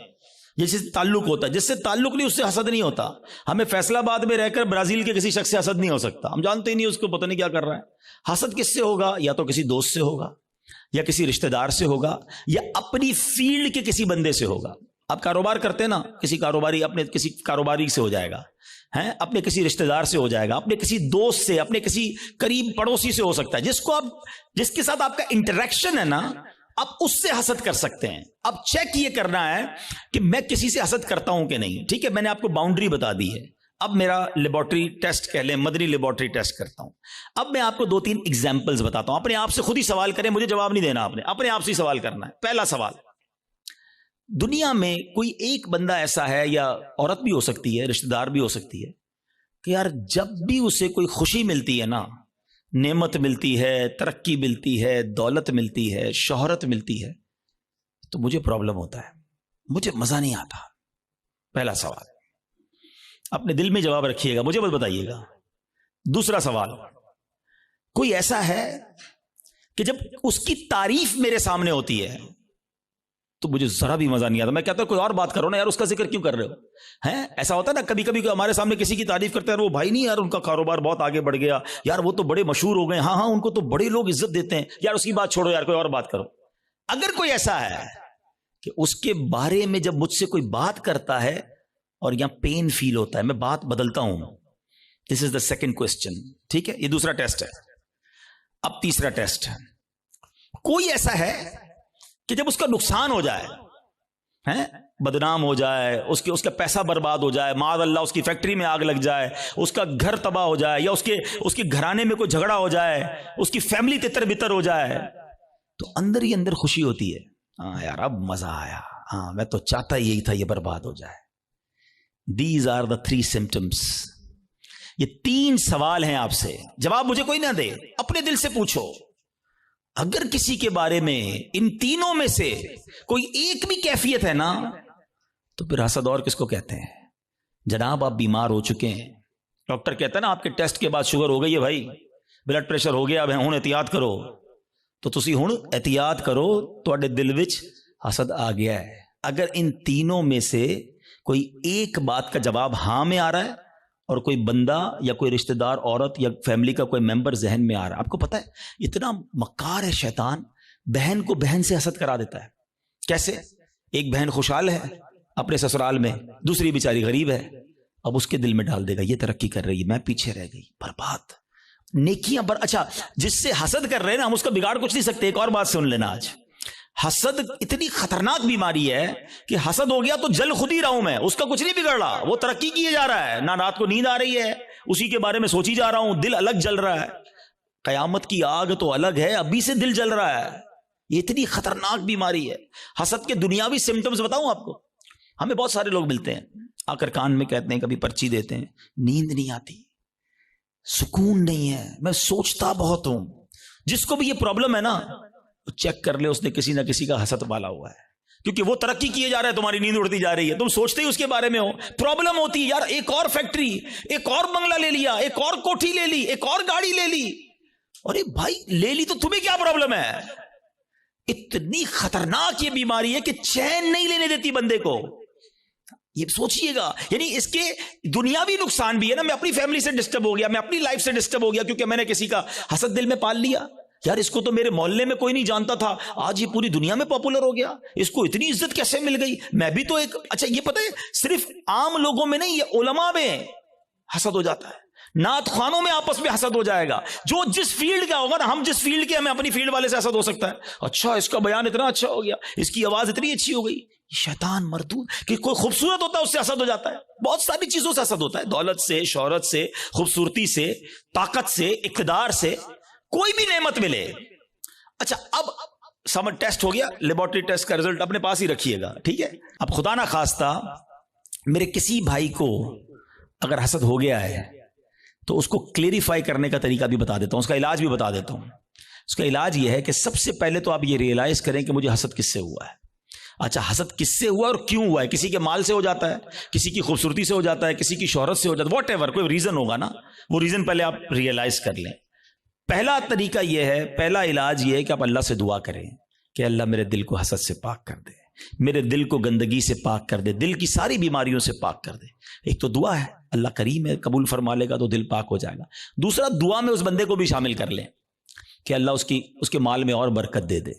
جس سے تعلق ہوتا ہے، جس سے تعلق نہیں اس سے حسد نہیں ہوتا۔ ہمیں فیصلہ آباد میں رہ کر برازیل کے کسی شخص سے حسد نہیں ہو سکتا، ہم جانتے ہی نہیں اس کو، پتہ نہیں کیا کر رہا ہے۔ حسد کس سے ہوگا؟ یا تو کسی دوست سے ہوگا، یا کسی رشتہ دار سے ہوگا، یا اپنی فیلڈ کے کسی بندے سے ہوگا۔ آپ کاروبار کرتے ہیں نا، کسی کاروباری اپنے کسی کاروباری سے ہو جائے گا، اپنے کسی رشتہ دار سے ہو جائے گا، اپنے کسی دوست سے، اپنے کسی قریب پڑوسی سے ہو سکتا ہے، جس کے ساتھ آپ کا انٹریکشن ہے نا، آپ اس سے حسد کر سکتے ہیں۔ اب چیک یہ کرنا ہے کہ میں کسی سے حسد کرتا ہوں کہ نہیں، ٹھیک ہے؟ میں نے آپ کو باؤنڈری بتا دی ہے۔ اب میرا لیبارٹری ٹیسٹ کہہ لیں، مدنی لیبارٹری ٹیسٹ کرتا ہوں۔ اب میں آپ کو 2-3 ایگزامپلز بتاتا ہوں، اپنے آپ سے خود ہی سوال کریں، مجھے جواب نہیں دینا، آپ نے اپنے آپ سے ہی سوال کرنا ہے۔ پہلا سوال، دنیا میں کوئی ایک بندہ ایسا ہے, یا عورت بھی ہو سکتی ہے, رشتہ دار بھی ہو سکتی ہے, کہ یار جب بھی اسے کوئی خوشی ملتی ہے نا, نعمت ملتی ہے, ترقی ملتی ہے, دولت ملتی ہے, شہرت ملتی ہے, تو مجھے پرابلم ہوتا ہے, مجھے مزہ نہیں آتا. پہلا سوال اپنے دل میں جواب رکھیے گا, مجھے بس بتائیے گا. دوسرا سوال, کوئی ایسا ہے کہ جب اس کی تعریف میرے سامنے ہوتی ہے تو مجھے ذرا بھی مزہ نہیں آتا. میں کہتا ہوں کوئی اور بات کرو نا یار, اس کا ذکر کیوں کر رہے ہو ہیں؟ ایسا ہوتا ہے نا کبھی کبھی ہمارے سامنے کسی کی تعریف کرتے ہیں, وہ بھائی نہیں یار ان کا کاروبار بہت آگے بڑھ گیا, یار وہ تو بڑے مشہور ہو گئے, ہاں ہاں ان کو تو بڑے لوگ عزت دیتے ہیں, یار اس کی بات چھوڑو یار, کوئی اور بات کرو. اگر کوئی ایسا ہے کہ اس کے بارے میں جب مجھ سے کوئی بات کرتا ہے اور یہاں پین فیل ہوتا ہے, میں بات بدلتا ہوں. دس از دا سیکنڈ کوسچن. ٹھیک ہے, یہ دوسرا ٹیسٹ ہے. اب تیسرا ٹیسٹ ہے, کوئی ایسا ہے کہ جب اس کا نقصان ہو جائے, بدنام ہو جائے, اس کا پیسہ برباد ہو جائے, معاذ اللہ اس کی فیکٹری میں آگ لگ جائے, اس کا گھر تباہ ہو جائے, یا اس کے گھرانے میں کوئی جھگڑا ہو جائے, اس کی فیملی تتر بتر ہو جائے, تو اندر ہی اندر خوشی ہوتی ہے, ہاں یار اب مزہ آیا, ہاں میں تو چاہتا یہی تھا یہ برباد ہو جائے. These are the 3 symptoms. یہ 3 سوال ہیں آپ سے, جواب مجھے کوئی نہ دے, اپنے دل سے پوچھو. اگر کسی کے بارے میں ان تینوں میں سے کوئی ایک بھی کیفیت ہے نا, تو پھر حسد اور کس کو کہتے ہیں؟ جناب آپ بیمار ہو چکے ہیں, ڈاکٹر کہتا ہے نا آپ کے ٹیسٹ کے بعد شوگر ہو گئی ہے بھائی, بلڈ پریشر ہو گیا, اب ہن احتیاط کرو, تو تسی ہن احتیاط کرو, تواڈے دل وچ حسد آ گیا ہے. اگر ان تینوں میں سے کوئی ایک بات کا جواب ہاں میں آ رہا ہے, اور کوئی بندہ یا کوئی رشتہ دار عورت یا فیملی کا کوئی ممبر ذہن میں آ رہا ہے, آپ کو پتا ہے اتنا مکار ہے شیطان, بہن کو بہن سے حسد کرا دیتا ہے. کیسے؟ ایک بہن خوشحال ہے اپنے سسرال میں, دوسری بیچاری غریب ہے, اب اس کے دل میں ڈال دے گا یہ ترقی کر رہی ہے, میں پیچھے رہ گئی, برباد. نیکیاں اچھا جس سے حسد کر رہے ہیں نا, ہم اس کا بگاڑ کچھ نہیں سکتے. ایک اور بات سن لینا, آج حسد اتنی خطرناک بیماری ہے کہ حسد ہو گیا تو جل خود ہی رہا ہوں میں, اس کا کچھ نہیں بگڑ رہا, وہ ترقی کیے جا رہا ہے, نہ رات کو نیند آ رہی ہے, اسی کے بارے میں سوچی جا رہا ہوں, دل الگ جل رہا ہے. قیامت کی آگ تو الگ ہے, ابھی سے دل جل رہا ہے. یہ اتنی خطرناک بیماری ہے. حسد کے دنیاوی سمٹمز بتاؤں آپ کو, ہمیں بہت سارے لوگ ملتے ہیں, آ کر کان میں کہتے ہیں, کبھی پرچی دیتے ہیں, نیند نہیں آتی, سکون نہیں ہے, میں سوچتا بہت ہوں. جس کو بھی یہ پرابلم ہے نا, چیک کر لے اس نے کسی نہ کسی کا حسد پالا ہوا ہے, کیونکہ وہ ترقی کیے جا رہا ہے, تمہاری نیند اڑتی جا رہی ہے, تم سوچتے ہی اس کے بارے میں ہو. پرابلم ہوتی ہے یار, ایک اور فیکٹری, ایک اور بنگلہ لے لیا, ایک اور کوٹھی لے لی, ایک اور گاڑی لے لی. ارے بھائی لے لی تو تمہیں کیا پرابلم ہے؟ اتنی خطرناک یہ بیماری ہے کہ چین نہیں لینے دیتی بندے کو. یہ سوچئے گا, یعنی اس کے دنیاوی نقصان بھی ہے نا, میں اپنی فیملی سے ڈسٹرب ہو گیا, میں اپنی لائف سے ڈسٹرب ہو گیا کیونکہ میں نے کسی کا حسد دل میں پال لیا. یار اس کو تو میرے محلے میں کوئی نہیں جانتا تھا, آج یہ پوری دنیا میں پاپولر ہو گیا, اس کو اتنی عزت کیسے مل گئی, میں بھی تو ایک. اچھا یہ پتہ ہے صرف عام لوگوں میں نہیں, یہ علماء میں حسد ہو جاتا ہے, نعت خوانوں میں آپس میں حسد ہو جائے گا. جو جس فیلڈ کا ہوگا نا, ہم جس فیلڈ کے, ہمیں اپنی فیلڈ والے سے حسد ہو سکتا ہے. اچھا اس کا بیان اتنا اچھا ہو گیا, اس کی آواز اتنی اچھی ہو گئی, شیطان مردود. کہ کوئی خوبصورت ہوتا ہے اس سے حسد ہو جاتا ہے, بہت ساری چیزوں سے حسد ہوتا ہے, دولت سے, شہرت سے, خوبصورتی سے, طاقت سے, اقتدار سے, کوئی بھی نعمت ملے. اچھا اب سمر ٹیسٹ ہو گیا, لیبورٹری ٹیسٹ کا رزلٹ اپنے پاس ہی رکھیے گا, ٹھیک ہے. اب خدا نہ خواستہ میرے کسی بھائی کو اگر حسد ہو گیا ہے تو اس کو کلیریفائی کرنے کا طریقہ بھی بتا دیتا ہوں, اس کا علاج بھی بتا دیتا ہوں. اس کا علاج یہ ہے کہ سب سے پہلے تو آپ یہ ریئلائز کریں کہ مجھے حسد کس سے ہوا ہے. اچھا حسد کس سے ہوا اور کیوں ہوا ہے؟ کسی کے مال سے ہو جاتا ہے, کسی کی خوبصورتی سے ہو جاتا ہے, کسی کی شہرت سے ہو جاتا ہے, واٹ ایور, کوئی ریزن ہوگا نا, وہ ریزن پہلے آپ ریئلائز کر لیں. پہلا طریقہ یہ ہے, پہلا علاج یہ ہے کہ آپ اللہ سے دعا کریں کہ اللہ میرے دل کو حسد سے پاک کر دے, میرے دل کو گندگی سے پاک کر دے, دل کی ساری بیماریوں سے پاک کر دے. ایک تو دعا ہے, اللہ کریم ہے, قبول فرما لے گا تو دل پاک ہو جائے گا. دوسرا, دعا میں اس بندے کو بھی شامل کر لیں کہ اللہ اس کے مال میں اور برکت دے دے.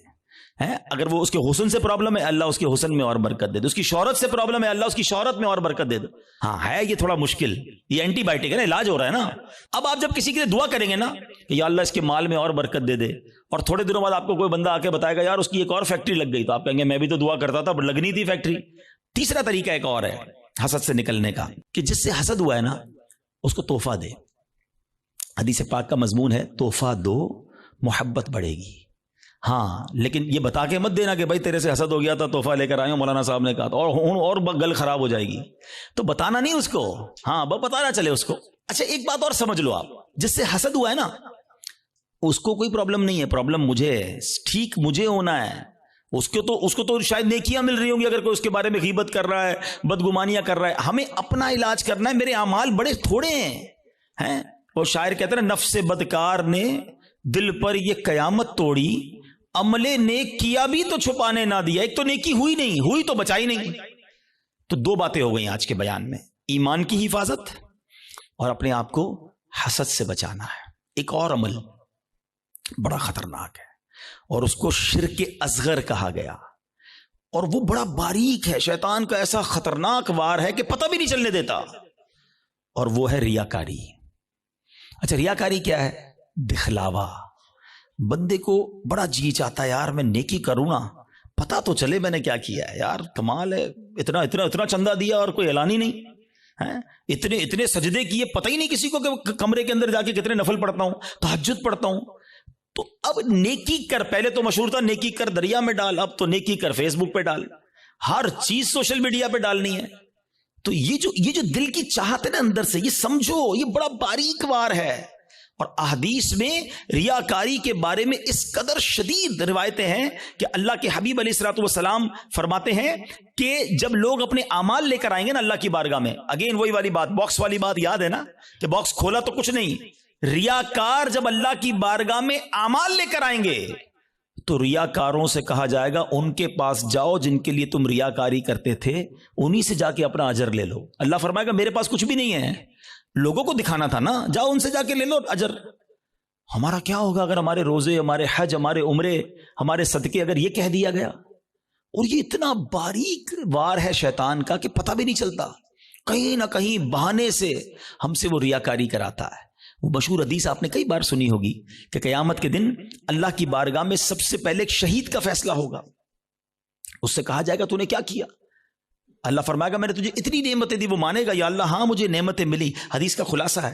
اگر وہ اس کے حسن سے پرابلم ہے, اللہ اس کے حسن میں اور برکت دے دے. اس کی شہرت سے پرابلم ہے, اللہ اس کی شہرت میں اور برکت دے دے. ہاں ہے یہ تھوڑا مشکل, یہ اینٹی بائیوٹک ہے نا, علاج ہو رہا ہے نا. اب آپ جب کسی کے لیے دعا کریں گے نا کہ یا اللہ اس کے مال میں اور برکت دے دے, اور تھوڑے دنوں بعد آپ کو کوئی بندہ آ کے بتائے گا یار اس کی ایک اور فیکٹری لگ گئی, تو آپ کہیں گے میں بھی تو دعا کرتا تھا پر لگنی تھی فیکٹری. تیسرا طریقہ ایک اور ہے حسد سے نکلنے کا, کہ جس سے حسد ہوا ہے نا اس کو تحفہ دے. حدیث پاک کا مضمون ہے تحفہ دو محبت بڑھے گی. ہاں لیکن یہ بتا کے مت دینا کہ بھائی تیرے سے حسد ہو گیا تھا تحفہ لے کر آئے ہوں مولانا صاحب نے کہا تھا اور گل خراب ہو جائے گی. تو بتانا نہیں اس کو, ہاں بتانا چلے اس کو. اچھا ایک بات اور سمجھ لو آپ, جس سے حسد ہوا ہے نا اس کو کوئی پرابلم نہیں ہے, پرابلم مجھے ہے, ٹھیک مجھے ہونا ہے. اس کو تو شاید نیکیاں مل رہی ہوں گی اگر کوئی اس کے بارے میں غیبت کر رہا ہے, بدگمانیاں کر رہا ہے. ہمیں اپنا علاج کرنا ہے, میرے اعمال بڑے تھوڑے ہیں. اور شاعر کہتے ہیں نفس بدکار نے دل پر یہ قیامت توڑی, عمل نیک کیا بھی تو چھپانے نہ دیا. ایک تو نیکی ہوئی نہیں, ہوئی تو بچائی نہیں. تو دو باتیں ہو گئی آج کے بیان میں, ایمان کی حفاظت اور اپنے آپ کو حسد سے بچانا ہے. ایک اور عمل بڑا خطرناک ہے اور اس کو شرک اصغر کہا گیا, اور وہ بڑا باریک ہے, شیطان کا ایسا خطرناک وار ہے کہ پتہ بھی نہیں چلنے دیتا, اور وہ ہے ریاکاری. اچھا ریاکاری کیا ہے؟ دکھلاوا. بندے کو بڑا جی چاہتا ہے یار میں نیکی کروں نا, پتہ تو چلے میں نے کیا کیا ہے, یار کمال ہے, اتنا اتنا اتنا چندہ دیا اور کوئی اعلان ہی نہیں ہے, اتنے سجدے کیے, پتہ ہی نہیں کسی کو کہ کمرے کے اندر جا کے کتنے نفل پڑھتا ہوں, تہجد پڑھتا ہوں. تو اب نیکی کر, پہلے تو مشہور تھا نیکی کر دریا میں ڈال, اب تو نیکی کر فیس بک پہ ڈال, ہر چیز سوشل میڈیا پہ ڈالنی ہے. تو یہ جو دل کی چاہت ہے نا اندر سے, یہ سمجھو یہ بڑا باریک وار ہے. اور احادیث میں ریاکاری کے بارے میں اس قدر شدید روایتیں ہیں کہ اللہ کے حبیب علیہ الصلوۃ والسلام فرماتے ہیں کہ جب لوگ اپنے اعمال لے کر آئیں گے نا اللہ کی بارگاہ میں, اگین وہی والی بات, باکس والی بات یاد ہے نا کہ باکس کھولا تو کچھ نہیں. ریاکار جب اللہ کی بارگاہ میں اعمال لے کر آئیں گے تو ریاکاروں سے کہا جائے گا ان کے پاس جاؤ جن کے لیے تم ریاکاری کرتے تھے, انہی سے جا کے اپنا اجر لے لو. اللہ فرمائے گا میرے پاس کچھ بھی نہیں ہے, لوگوں کو دکھانا تھا نا, جاؤ ان سے جا کے لے لو اجر. ہمارا کیا ہوگا اگر ہمارے روزے, ہمارے حج, ہمارے عمرے, ہمارے صدقے اگر یہ کہہ دیا گیا؟ اور یہ اتنا باریک وار ہے شیطان کا کہ پتہ بھی نہیں چلتا, کہیں نہ کہیں بہانے سے ہم سے وہ ریاکاری کراتا ہے. وہ مشہور حدیث آپ نے کئی بار سنی ہوگی کہ قیامت کے دن اللہ کی بارگاہ میں سب سے پہلے ایک شہید کا فیصلہ ہوگا. اس سے کہا جائے گا تو نے کیا کیا؟ اللہ فرمائے گا میں نے تجھے اتنی نعمتیں دی. وہ مانے گا یا اللہ ہاں مجھے نعمتیں ملی. حدیث کا خلاصہ ہے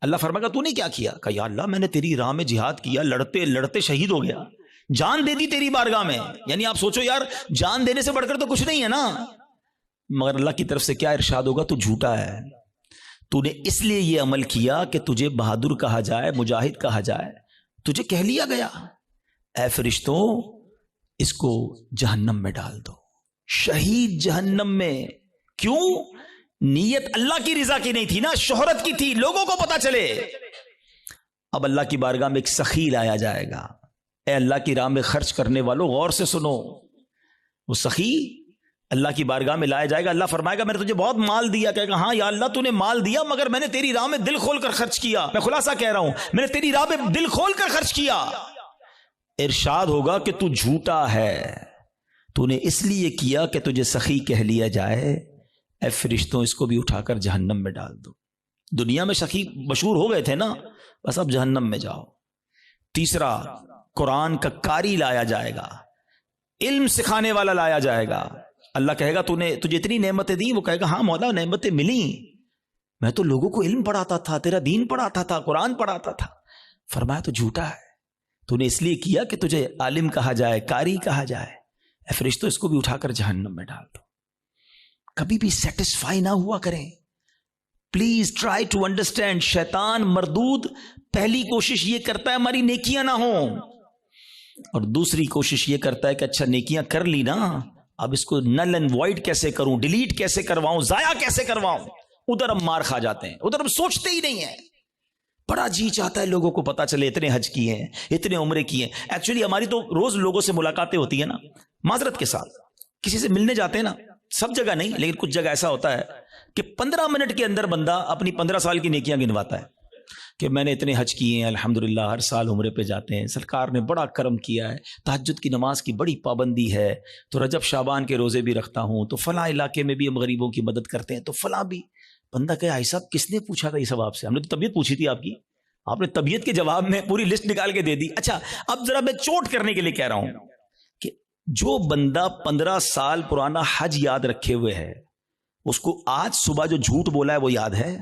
اللہ فرمائے گا تو نے کیا کیا؟ کہا یا اللہ میں نے تیری راہ میں جہاد کیا, لڑتے لڑتے شہید ہو گیا, جان دے دی تیری بارگاہ میں. یعنی آپ سوچو یار جان دینے سے بڑھ کر تو کچھ نہیں ہے نا. مگر اللہ کی طرف سے کیا ارشاد ہوگا؟ تو جھوٹا ہے, تو نے اس لیے یہ عمل کیا کہ تجھے بہادر کہا جائے, مجاہد کہا جائے, تجھے کہہ لیا گیا. اے فرشتوں اس کو جہنم میں ڈال دو, شہید جہنم میں. کیوں؟ نیت اللہ کی رضا کی نہیں تھی نا, شہرت کی تھی, لوگوں کو پتا چلے. اب اللہ کی بارگاہ میں ایک سخی لایا جائے گا. اے اللہ کی راہ میں خرچ کرنے والوں غور سے سنو, وہ سخی اللہ کی بارگاہ میں لایا جائے گا. اللہ فرمائے گا میں نے تجھے بہت مال دیا. کہے گا ہاں یا اللہ تو نے مال دیا مگر میں نے تیری راہ میں دل کھول کر خرچ کیا. میں خلاصہ کہہ رہا ہوں, میں نے تیری راہ میں دل کھول کر خرچ کیا. ارشاد ہوگا کہ تو جھوٹا ہے, تو نے اس لیے کیا کہ تجھے سخی کہہ لیا جائے. اے فرشتوں اس کو بھی اٹھا کر جہنم میں ڈال دو. دنیا میں سخی مشہور ہو گئے تھے نا, بس اب جہنم میں جاؤ. تیسرا, قرآن کا قاری لایا جائے گا, علم سکھانے والا لایا جائے گا. اللہ کہے گا تجھے اتنی نعمتیں دی. وہ کہے گا ہاں مولا نعمتیں ملی, میں تو لوگوں کو علم پڑھاتا تھا, تیرا دین پڑھاتا تھا, قرآن پڑھاتا تھا. فرمایا تو جھوٹا ہے, تو نے اس لیے کیا کہ تجھے عالم کہا جائے, قاری کہا جائے. اے فرشتوں اس کو بھی اٹھا کر جہنم میں ڈال دو. کبھی بھی سیٹسفائی نہ ہوا کریں. Please try to understand. شیطان مردود پہلی کوشش یہ کرتا ہے ہماری نیکیاں نہ ہوں, اور دوسری کوشش یہ کرتا ہے کہ اچھا نیکیاں کر لی نا, اب اس کو نل اینڈ وائڈ کیسے کروں, ڈیلیٹ کیسے کرواؤں, ضائع کیسے کرواؤں. ادھر ہم مار کھا جاتے ہیں, ادھر ہم سوچتے ہی نہیں ہیں. بڑا جی چاہتا ہے لوگوں کو پتا چلے اتنے حج کیے ہیں, اتنے عمرے کیے ہیں. ایکچولی ہماری تو روز لوگوں سے ملاقاتیں ہوتی ہیں نا, معذرت کے ساتھ کسی سے ملنے جاتے ہیں نا, سب جگہ نہیں لیکن کچھ جگہ ایسا ہوتا ہے کہ 15 منٹ کے اندر بندہ اپنی 15 سال کی نیکیاں گنواتا ہے کہ میں نے اتنے حج کیے ہیں, الحمدللہ ہر سال عمرے پہ جاتے ہیں, سرکار نے بڑا کرم کیا ہے, تہجد کی نماز کی بڑی پابندی ہے, تو رجب شعبان کے روزے بھی رکھتا ہوں, تو فلاں علاقے میں بھی ہم غریبوں کی مدد کرتے ہیں, تو فلاں بھی. بندہ کہ بھائی صاحب کس نے پوچھا تھا یہ سب آپ سے؟ ہم نے تو طبیعت پوچھی تھی آپ کی, آپ نے طبیعت کے جواب میں پوری لسٹ نکال کے دے دی. اچھا اب ذرا میں چوٹ کرنے کے لیے کہہ رہا ہوں کہ جو بندہ 15 سال پرانا حج یاد رکھے ہوئے ہے, اس کو آج صبح جو جھوٹ بولا ہے وہ یاد ہے؟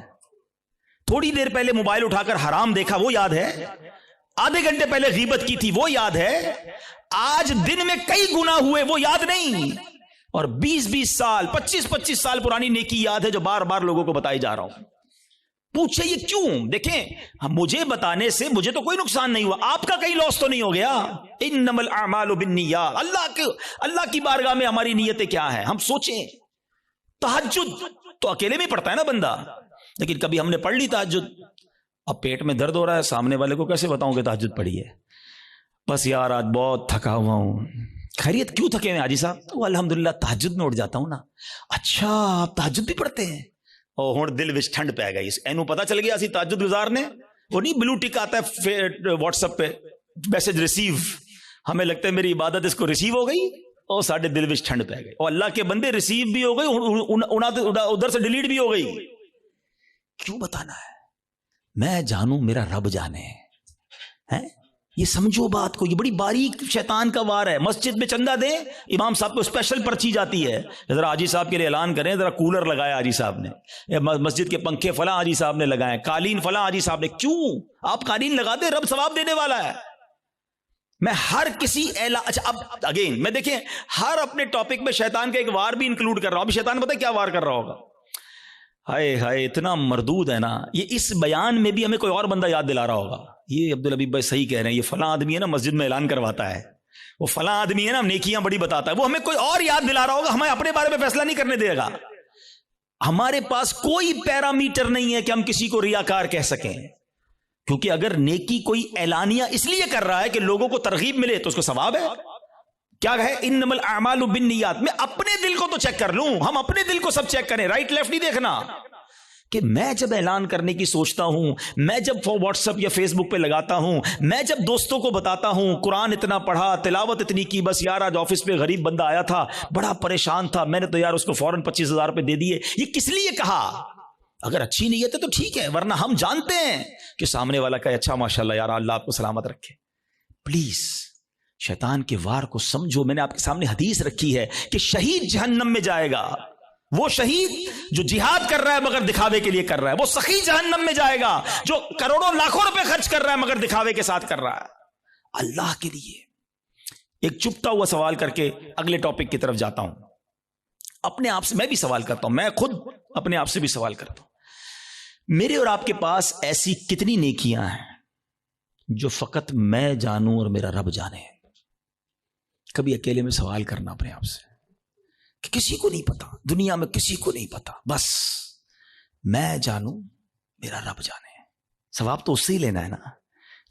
تھوڑی دیر پہلے موبائل اٹھا کر حرام دیکھا وہ یاد ہے؟ آدھے گھنٹے پہلے غیبت کی تھی وہ یاد ہے، آج دن میں کئی گناہ ہوئے وہ یاد نہیں، اور 20 سال 25 سال پرانی نیکی یاد ہے جو بار بار لوگوں کو بتائی جا رہا ہوں. پوچھے یہ کیوں؟ دیکھیں مجھے بتانے سے مجھے تو کوئی نقصان نہیں ہوا، آپ کا کہیں لاس تو نہیں ہو گیا. انما الاعمال بالنیات، اللہ کی بارگاہ میں ہماری نیتیں کیا ہیں. ہم سوچیں تہجد تو اکیلے میں پڑھتا ہے نا بندہ، لیکن کبھی ہم نے پڑھ لی تہجد، اب پیٹ میں درد ہو رہا ہے، سامنے والے کو کیسے بتاؤں کہ تہجد پڑھی ہے؟ بس یار آج بہت تھکا ہوا ہوں. خیریت کیوں تھکے ہوئے حاجی صاحب؟ تو الحمدللہ تہجد میں اٹھ جاتا ہوں نا. اچھا آپ تہجد بھی پڑھتے ہیں؟ اور ہوں دل وچ ٹھنڈ پہ گئی، اینو پتہ چل گیا اسی تہجد گزار نے. وہ نہیں بلو ٹک آتا ہے واٹس ایپ پہ میسج ریسیو، ہمیں لگتا ہے میری عبادت اس کو ریسیو ہو گئی، اور ساڈے دل وچ ٹھنڈ پہ گئی. اور اللہ کے بندے ریسیو بھی ہو گئی، ادھر سے ڈیلیٹ بھی ہو گئی. کیوں بتانا ہے؟ میں جانوں میرا رب جانے ہے. یہ سمجھو بات کو، یہ بڑی باریک شیطان کا وار ہے. مسجد میں چندہ دیں، امام صاحب کو اسپیشل پرچی جاتی ہے، ذرا حاجی صاحب کے لیے اعلان کریں، ذرا کولر لگایا حاجی صاحب نے، مسجد کے پنکھے فلاں حاجی صاحب نے لگائے، قالین فلاں حاجی صاحب نے. کیوں؟ آپ قالین لگا دیں، رب ثواب دینے والا ہے. میں ہر کسی اچھا اب اگین میں دیکھیں ہر اپنے ٹاپک میں شیطان کا ایک وار بھی انکلوڈ کر رہا ہوں. ابھی شیطان پتہ ہے کیا وار کر رہا ہوگا؟ ہائے ہائے اتنا مردود ہے نا. یہ اس بیان میں بھی ہمیں کوئی اور بندہ یاد دلا رہا ہوگا، یہ عبدالحبیب بھائی صحیح کہہ رہے ہیں، یہ فلاں آدمی ہے نا مسجد میں اعلان کرواتا ہے، وہ فلاں آدمی ہے نا نیکیاں بڑی بتاتا ہے، وہ ہمیں کوئی اور یاد دلا رہا ہوگا. ہمیں اپنے بارے میں فیصلہ نہیں کرنے دے گا. ہمارے پاس کوئی پیرامیٹر نہیں ہے کہ ہم کسی کو ریاکار کہہ سکیں، کیونکہ اگر نیکی کوئی اعلانیہ اس لیے کر رہا ہے کہ لوگوں کو ترغیب ملے تو اس کو ثواب ہے. کیا ہے انما الاعمال بالنیات. میں اپنے دل کو تو چیک کر لوں، ہم اپنے دل کو سب چیک کریں، رائٹ لیفٹ نہیں دیکھنا. کہ میں جب اعلان کرنے کی سوچتا ہوں، میں جب واٹس ایپ یا فیس بک پہ لگاتا ہوں، میں جب دوستوں کو بتاتا ہوں قرآن اتنا پڑھا، تلاوت اتنی کی، بس یار آج آفس پہ غریب بندہ آیا تھا بڑا پریشان تھا، میں نے تو یار اس کو فوراً 25,000 روپے دے دیے، یہ کس لیے کہا؟ اگر اچھی نیت ہے تو ٹھیک ہے، ورنہ ہم جانتے ہیں کہ سامنے والا کہے اچھا ماشاءاللہ یار اللہ آپ کو سلامت رکھے. پلیز شیطان کے وار کو سمجھو. میں نے آپ کے سامنے حدیث رکھی ہے کہ شہید جہنم میں جائے گا، وہ شہید جو جہاد کر رہا ہے مگر دکھاوے کے لیے کر رہا ہے، وہ سخی جہنم میں جائے گا جو کروڑوں لاکھوں روپے خرچ کر رہا ہے مگر دکھاوے کے ساتھ کر رہا ہے اللہ کے لیے. ایک چپتا ہوا سوال کر کے اگلے ٹاپک کی طرف جاتا ہوں. اپنے آپ سے میں بھی سوال کرتا ہوں، میں خود اپنے آپ سے بھی سوال کرتا ہوں. میرے اور آپ کے پاس ایسی کتنی نیکیاں ہیں جو فقط میں جانوں اور میرا رب جانے؟ کبھی اکیلے میں سوال کرنا اپنے آپ سے کہ کسی کو نہیں پتا، دنیا میں کسی کو نہیں پتا، بس میں جانوں میرا رب جانے. ثواب تو اس سے ہی لینا ہے نا،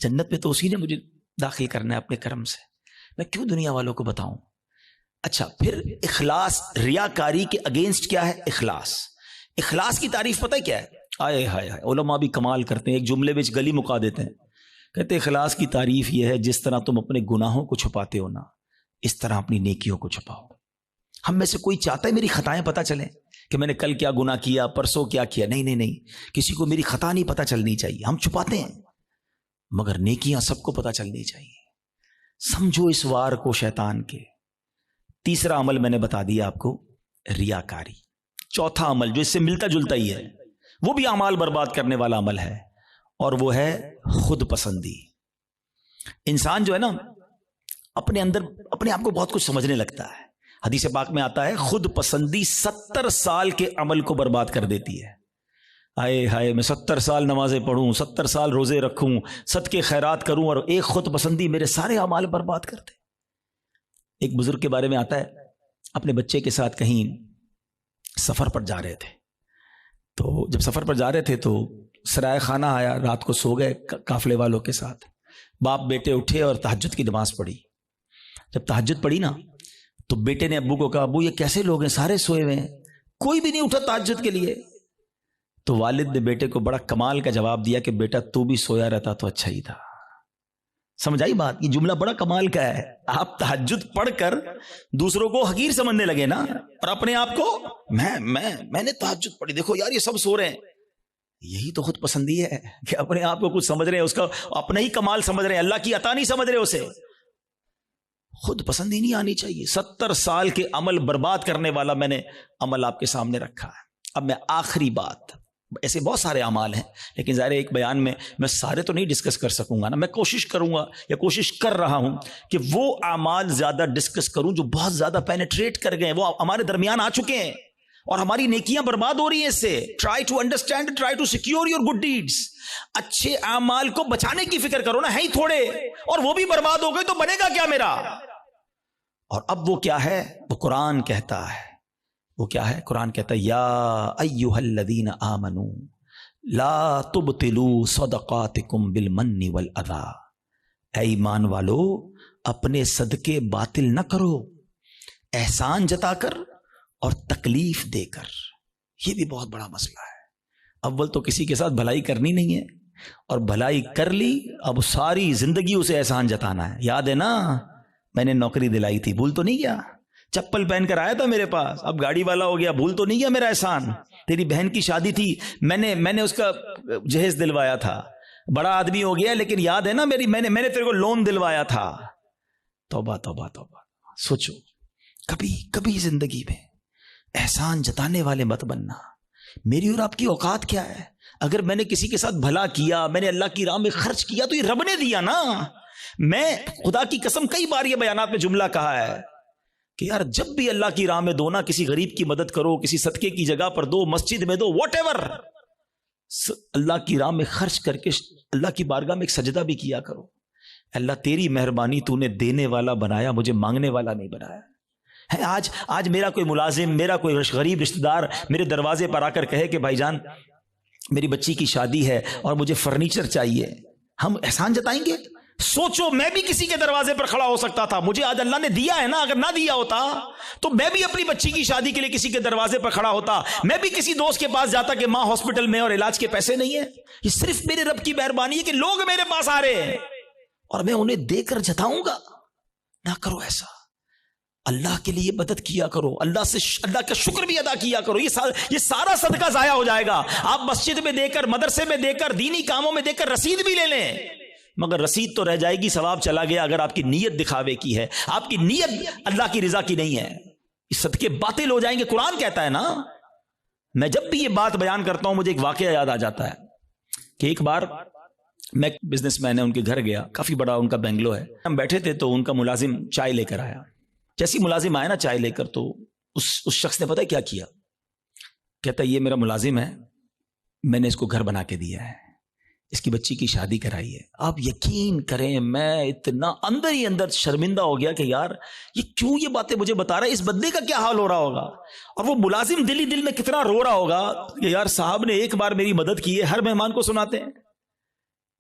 جنت میں تو اسی نے مجھے داخل کرنا ہے اپنے کرم سے، میں کیوں دنیا والوں کو بتاؤں؟ اچھا پھر اخلاص، ریاکاری کے اگینسٹ کیا ہے؟ اخلاص. اخلاص کی تعریف پتہ ہے کیا ہے؟ آئے ہائے ہائے علماء بھی کمال کرتے ہیں، ایک جملے میں گلی مکا دیتے ہیں. کہتے اخلاص کی تعریف یہ ہے جس طرح تم اپنے گناہوں کو چھپاتے ہو نا، اس طرح اپنی نیکیوں کو چھپاؤ. ہم میں سے کوئی چاہتا ہے میری خطائیں پتہ چلیں کہ میں نے کل کیا گناہ کیا، پرسوں کیا کیا؟ نہیں نہیں نہیں، کسی کو میری خطا نہیں پتہ چلنی چاہیے. ہم چھپاتے ہیں مگر نیکیاں سب کو پتہ چلنی چاہیے. سمجھو اس وار کو شیطان کے. تیسرا عمل میں نے بتا دیا آپ کو، ریاکاری. چوتھا عمل جو اس سے ملتا جلتا ہی ہے، وہ بھی اعمال برباد کرنے والا عمل ہے، اور وہ ہے خود پسندی. انسان جو ہے نا اپنے اندر اپنے آپ کو بہت کچھ سمجھنے لگتا ہے. حدیث پاک میں آتا ہے خود پسندی 70 سال کے عمل کو برباد کر دیتی ہے. آئے ہائے میں 70 سال نمازیں پڑھوں، 70 سال روزے رکھوں، صدقے خیرات کروں، اور ایک خود پسندی میرے سارے اعمال برباد کر دے. ایک بزرگ کے بارے میں آتا ہے، اپنے بچے کے ساتھ کہیں سفر پر جا رہے تھے. تو جب سفر پر جا رہے تھے تو سرائے خانہ آیا، رات کو سو گئے قافلے والوں کے ساتھ. باپ بیٹے اٹھے اور تہجد کی نماز پڑھی. جب تہجد پڑھی نا تو بیٹے نے ابو کو کہا ابو یہ کیسے لوگ ہیں، سارے سوئے ہوئے ہیں، کوئی بھی نہیں اٹھا تہجد کے لیے. تو والد نے بیٹے کو بڑا کمال کا جواب دیا کہ بیٹا تو بھی سویا رہتا تو اچھا ہی تھا. سمجھائی بات؟ یہ جملہ بڑا کمال کا ہے. آپ تہجد پڑھ کر دوسروں کو حقیر سمجھنے لگے نا، اور اپنے آپ کو میں نے تہجد پڑھی، دیکھو یار یہ سب سو رہے ہیں. یہی تو خود پسندی ہے کہ اپنے آپ کو کچھ سمجھ رہے ہیں، اس کا اپنا ہی کمال سمجھ رہے ہیں، اللہ کی عطا نہیں سمجھ رہے اسے. خود پسندی نہیں آنی چاہیے. 70 سال کے عمل برباد کرنے والا میں نے عمل آپ کے سامنے رکھا ہے. اب میں آخری بات ایسے بہت سارے اعمال ہیں، لیکن ظاہر ایک بیان میں سارے تو نہیں ڈسکس کر سکوں گا نا. میں کوشش کروں گا یا کوشش کر رہا ہوں کہ وہ اعمال زیادہ ڈسکس کروں جو بہت زیادہ پینیٹریٹ کر گئے، وہ ہمارے درمیان آ چکے ہیں اور ہماری نیکیاں برباد ہو رہی ہیں اس سے. Try to understand, try to secure your good deeds. اچھے اعمال کو بچانے کی فکر کرو نا، ہے ہی تھوڑے اور وہ بھی برباد ہو گئے تو بنے گا کیا میرا. اور اب وہ کیا ہے؟ وہ قرآن کہتا ہے. وہ کیا ہے؟ قرآن کہتا ہے یا ایھا الذین آمنوا لا تبطلوا صدقاتکم بالمن والاذی. اے ایمان والو، اپنے صدقے باطل نہ کرو احسان جتا کر اور تکلیف دے کر. یہ بھی بہت بڑا مسئلہ ہے. اول تو کسی کے ساتھ بھلائی کرنی نہیں ہے، اور بھلائی کر لی اب ساری زندگی اسے احسان جتانا ہے. یاد ہے نا میں نے نوکری دلائی تھی، بھول تو نہیں گیا؟ چپل پہن کر آیا تھا میرے پاس، اب گاڑی والا ہو گیا، بھول تو نہیں گیا میرا احسان؟ تیری بہن کی شادی تھی، میں نے اس کا جہیز دلوایا تھا، بڑا آدمی ہو گیا لیکن یاد ہے نا میں نے تیرے کو لون دلوایا تھا. توبہ توبہ توبہ. سوچو کبھی زندگی میں احسان جتانے والے مت بننا. میری اور آپ کی اوقات کیا ہے؟ اگر میں نے کسی کے ساتھ بھلا کیا، میں نے اللہ کی راہ میں خرچ کیا تو یہ رب نے دیا نا. میں خدا کی قسم کئی بار یہ بیانات میں جملہ کہا ہے کہ یار جب بھی اللہ کی راہ میں دو نا، کسی غریب کی مدد کرو، کسی صدقے کی جگہ پر دو، مسجد میں دو، واٹ ایور، اللہ کی راہ میں خرچ کر کے اللہ کی بارگاہ میں ایک سجدہ بھی کیا کرو. اللہ تیری مہربانی، تو نے دینے والا بنایا، مجھے مانگنے والا نہیں بنایا ہے. آج میرا کوئی ملازم، میرا کوئی غریب رشتہ دار میرے دروازے پر آ کر کہے کہ بھائی جان میری بچی کی شادی ہے اور مجھے فرنیچر چاہیے، ہم احسان جتائیں گے؟ سوچو میں بھی کسی کے دروازے پر کھڑا ہو سکتا تھا، مجھے آج اللہ نے دیا ہے نا، اگر نہ دیا ہوتا تو میں بھی اپنی بچی کی شادی کے لیے کسی کے دروازے پر کھڑا ہوتا، میں بھی کسی دوست کے پاس جاتا کہ ماں ہاسپٹل میں اور علاج کے پیسے نہیں ہیں. یہ صرف میرے رب کی مہربانی ہے کہ لوگ میرے پاس آ رہے ہیں اور میں انہیں دے کر جتاؤں گا. نہ کرو ایسا. اللہ کے لیے مدد کیا کرو، اللہ کا شکر بھی ادا کیا کرو. یہ سارا صدقہ ضائع ہو جائے گا. آپ مسجد میں دے کر، مدرسے میں دے کر، دینی کاموں میں دے کر رسید بھی لے لیں، مگر رسید تو رہ جائے گی، ثواب چلا گیا اگر آپ کی نیت دکھاوے کی ہے، آپ کی نیت اللہ کی رضا کی نہیں ہے. یہ صدقے باطل ہو جائیں گے. قرآن کہتا ہے نا. میں جب بھی یہ بات بیان کرتا ہوں مجھے ایک واقعہ یاد آ جاتا ہے کہ ایک بار میں بزنس مین ہے ان کے گھر گیا، کافی بڑا ان کا بنگلو ہے. ہم بیٹھے تھے تو ان کا ملازم چائے لے کر آیا. جیسی ملازم آیا نا چائے لے کر، تو اس شخص نے پتہ کیا کیا؟ کہتا ہے یہ میرا ملازم ہے، میں نے اس کو گھر بنا کے دیا ہے، اس کی بچی کی شادی کرائی ہے. آپ یقین کریں میں اتنا اندر ہی اندر شرمندہ ہو گیا کہ یار یہ کیوں یہ باتیں مجھے بتا رہا ہے، اس بندے کا کیا حال ہو رہا ہوگا، اور وہ ملازم دل ہی دل میں کتنا رو رہا ہوگا کہ یار صاحب نے ایک بار میری مدد کی ہے، ہر مہمان کو سناتے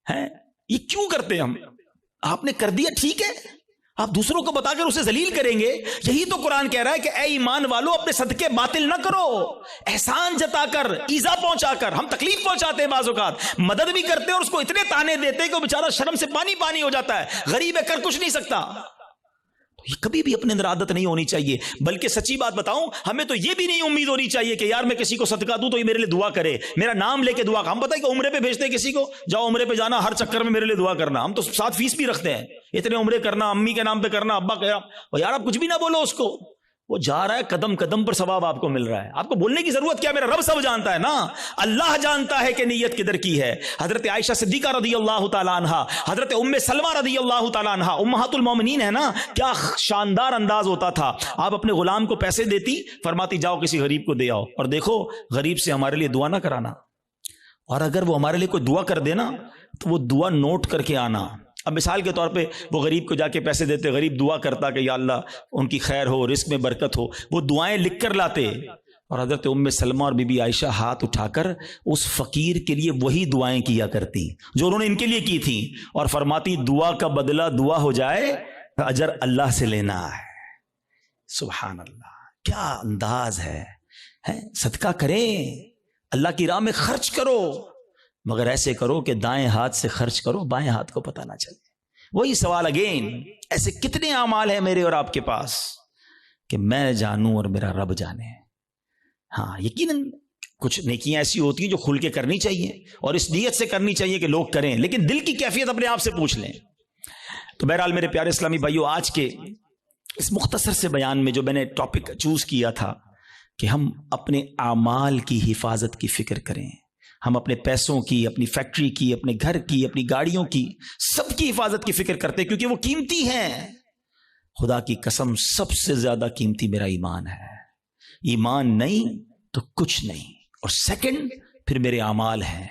ہیں. یہ کیوں کرتے ہیں ہم؟ آپ نے کر دیا ٹھیک ہے، آپ دوسروں کو بتا کر اسے ذلیل کریں گے. یہی تو قرآن کہہ رہا ہے کہ اے ایمان والو اپنے صدقے باطل نہ کرو، احسان جتا کر، ایذا پہنچا کر. ہم تکلیف پہنچاتے ہیں بعض اوقات، مدد بھی کرتے ہیں اور اس کو اتنے تانے دیتے ہیں کہ وہ بیچارہ شرم سے پانی ہو جاتا ہے، غریب ہے کر کچھ نہیں سکتا. یہ کبھی بھی اپنے اندر عادت نہیں ہونی چاہیے. بلکہ سچی بات بتاؤں، ہمیں تو یہ بھی نہیں امید ہونی چاہیے کہ یار میں کسی کو صدقہ دوں تو یہ میرے لیے دعا کرے، میرا نام لے کے دعا. ہم پتہ ہے کہ عمرے پہ بھیجتے ہیں کسی کو، جاؤ عمرے پہ جانا، ہر چکر میں میرے لیے دعا کرنا. ہم تو ساتھ فیس بھی رکھتے ہیں، اتنے عمرے کرنا، امی کے نام پہ کرنا، ابا کا. یار آپ کچھ بھی نہ بولو اس کو، وہ جا رہا ہے قدم قدم پر ثواب آپ کو مل رہا ہے. آپ کو بولنے کی ضرورت کیا؟ میرا رب سب جانتا ہے نا. اللہ جانتا ہے کہ نیت کدھر کی ہے. حضرت عائشہ صدیقہ رضی اللہ تعالیٰ عنہا، حضرت ام سلمہ رضی اللہ تعالیٰ عنہا، امہات المومنین ہے نا، کیا شاندار انداز ہوتا تھا. آپ اپنے غلام کو پیسے دیتی، فرماتی جاؤ کسی غریب کو دے آؤ، اور دیکھو غریب سے ہمارے لیے دعا نہ کرانا، اور اگر وہ ہمارے لیے کوئی دعا کر دینا تو وہ دعا نوٹ کر کے آنا. اب مثال کے طور پہ وہ غریب کو جا کے پیسے دیتے، غریب دعا کرتا کہ یا اللہ ان کی خیر ہو، رزق میں برکت ہو، وہ دعائیں لکھ کر لاتے. اور حضرت ام سلمہ اور بی بی عائشہ ہاتھ اٹھا کر اس فقیر کے لیے وہی دعائیں کیا کرتی جو انہوں نے ان کے لیے کی تھی، اور فرماتی دعا کا بدلہ دعا ہو جائے، اجر اللہ سے لینا ہے. سبحان اللہ، کیا انداز ہے. صدقہ کریں، اللہ کی راہ میں خرچ کرو، مگر ایسے کرو کہ دائیں ہاتھ سے خرچ کرو، بائیں ہاتھ کو پتہ نہ چلے. وہی سوال اگین، ایسے کتنے اعمال ہیں میرے اور آپ کے پاس کہ میں جانوں اور میرا رب جانے. ہاں یقیناً کچھ نیکیاں ایسی ہوتی ہیں جو کھل کے کرنی چاہیے اور اس نیت سے کرنی چاہیے کہ لوگ کریں، لیکن دل کی کیفیت اپنے آپ سے پوچھ لیں. تو بہرحال میرے پیارے اسلامی بھائیو، آج کے اس مختصر سے بیان میں جو میں نے ٹاپک چوز کیا تھا کہ ہم اپنے اعمال کی حفاظت کی فکر کریں، ہم اپنے پیسوں کی، اپنی فیکٹری کی، اپنے گھر کی، اپنی گاڑیوں کی، سب کی حفاظت کی فکر کرتے ہیں کیونکہ وہ قیمتی ہیں۔ خدا کی قسم سب سے زیادہ قیمتی میرا ایمان ہے۔ ایمان نہیں تو کچھ نہیں، اور سیکنڈ پھر میرے اعمال ہیں،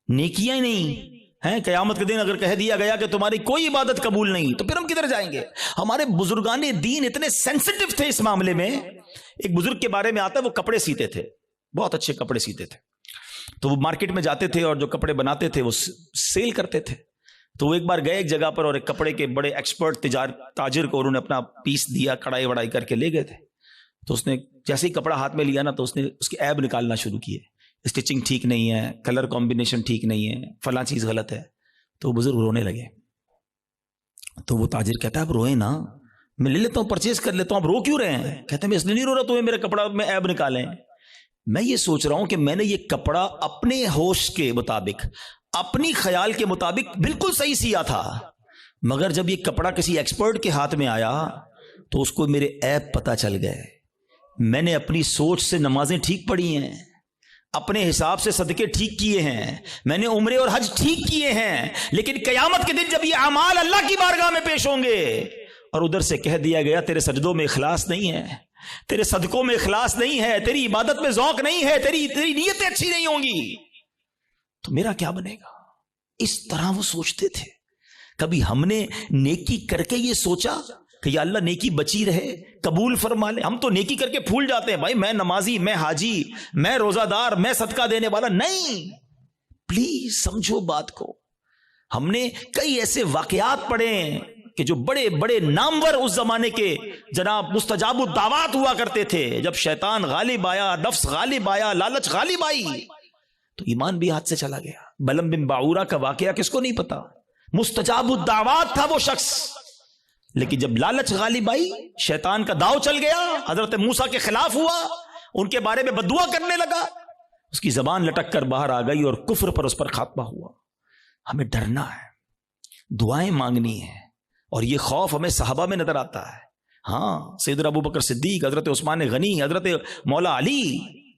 نیکیاں نہیں ہیں۔ قیامت کے دن اگر کہہ دیا گیا کہ تمہاری کوئی عبادت قبول نہیں تو پھر ہم کدھر جائیں گے؟ ہمارے بزرگان دین اتنے سینسٹیو تھے اس معاملے میں۔ ایک بزرگ کے بارے میں آتا ہے، وہ کپڑے سیتے تھے، بہت اچھے کپڑے سیتے تھے، تو وہ مارکیٹ میں جاتے تھے اور جو کپڑے بناتے تھے وہ سیل کرتے تھے۔ تو وہ ایک بار گئے ایک جگہ پر اور ایک کپڑے کے بڑے ایکسپرٹ تاجر کو انہوں نے اپنا پیس دیا، کڑائی وڑائی کر کے لے گئے تھے۔ تو اس نے جیسے ہی کپڑا ہاتھ میں لیا نا تو اس نے اس کے عیب نکالنا شروع کیے، اسٹچنگ ٹھیک نہیں ہے، کلر کمبینیشن ٹھیک نہیں ہے، فلاں چیز غلط ہے۔ تو وہ بزرگ رونے لگے۔ تو وہ تاجر کہتا ہے اب روئے نا، میں لے لیتا ہوں، پرچیز کر لیتا ہوں، اب رو کیوں رہے ہیں؟ کہتے ہیں میں اس لیے نہیں رو رہا تمہیں میرے کپڑا میں عیب نکالیں، میں یہ سوچ رہا ہوں کہ میں نے یہ کپڑا اپنے ہوش کے مطابق، اپنی خیال کے مطابق بالکل صحیح سیا تھا، مگر جب یہ کپڑا کسی ایکسپرٹ کے ہاتھ میں آیا تو اس کو میرے عیب پتہ چل گئے۔ میں نے اپنی سوچ سے نمازیں ٹھیک پڑھی ہیں، اپنے حساب سے صدقے ٹھیک کیے ہیں، میں نے عمرے اور حج ٹھیک کیے ہیں، لیکن قیامت کے دن جب یہ اعمال اللہ کی بارگاہ میں پیش ہوں گے اور ادھر سے کہہ دیا گیا تیرے سجدوں میں اخلاص نہیں ہے، تیرے صدقوں میں اخلاص نہیں ہے، تیری عبادت میں ذوق نہیں ہے، تیری نیتیں اچھی نہیں ہوں گی، تو میرا کیا بنے گا؟ اس طرح وہ سوچتے تھے۔ کبھی ہم نے نیکی کر کے یہ سوچا کہ یا اللہ نیکی بچی رہے، قبول فرما لے؟ ہم تو نیکی کر کے پھول جاتے ہیں، بھائی میں نمازی، میں حاجی، میں روزہ دار، میں صدقہ دینے والا۔ نہیں، پلیز سمجھو بات کو۔ ہم نے کئی ایسے واقعات پڑھے ہیں کہ جو بڑے بڑے نامور اس زمانے کے جناب مستجاب الدعوات ہوا کرتے تھے، جب شیطان غالب آیا، نفس غالب آیا، لالچ غالب آئی تو ایمان بھی ہاتھ سے چلا گیا۔ بلم بن باعورہ کا واقعہ کس کو نہیں پتا؟ مستجاب الدعوات تھا وہ شخص، لیکن جب لالچ غالب آئی، شیطان کا داؤ چل گیا، حضرت موسیٰ کے خلاف ہوا، ان کے بارے میں بددعا کرنے لگا، اس کی زبان لٹک کر باہر آ گئی اور کفر پر اس پر خاتمہ ہوا۔ ہمیں ڈرنا ہے، دعائیں مانگنی ہیں، اور یہ خوف ہمیں صحابہ میں نظر آتا ہے۔ ہاں، سیدنا ابو بکر صدیق، حضرت عثمان غنی، حضرت مولا علی،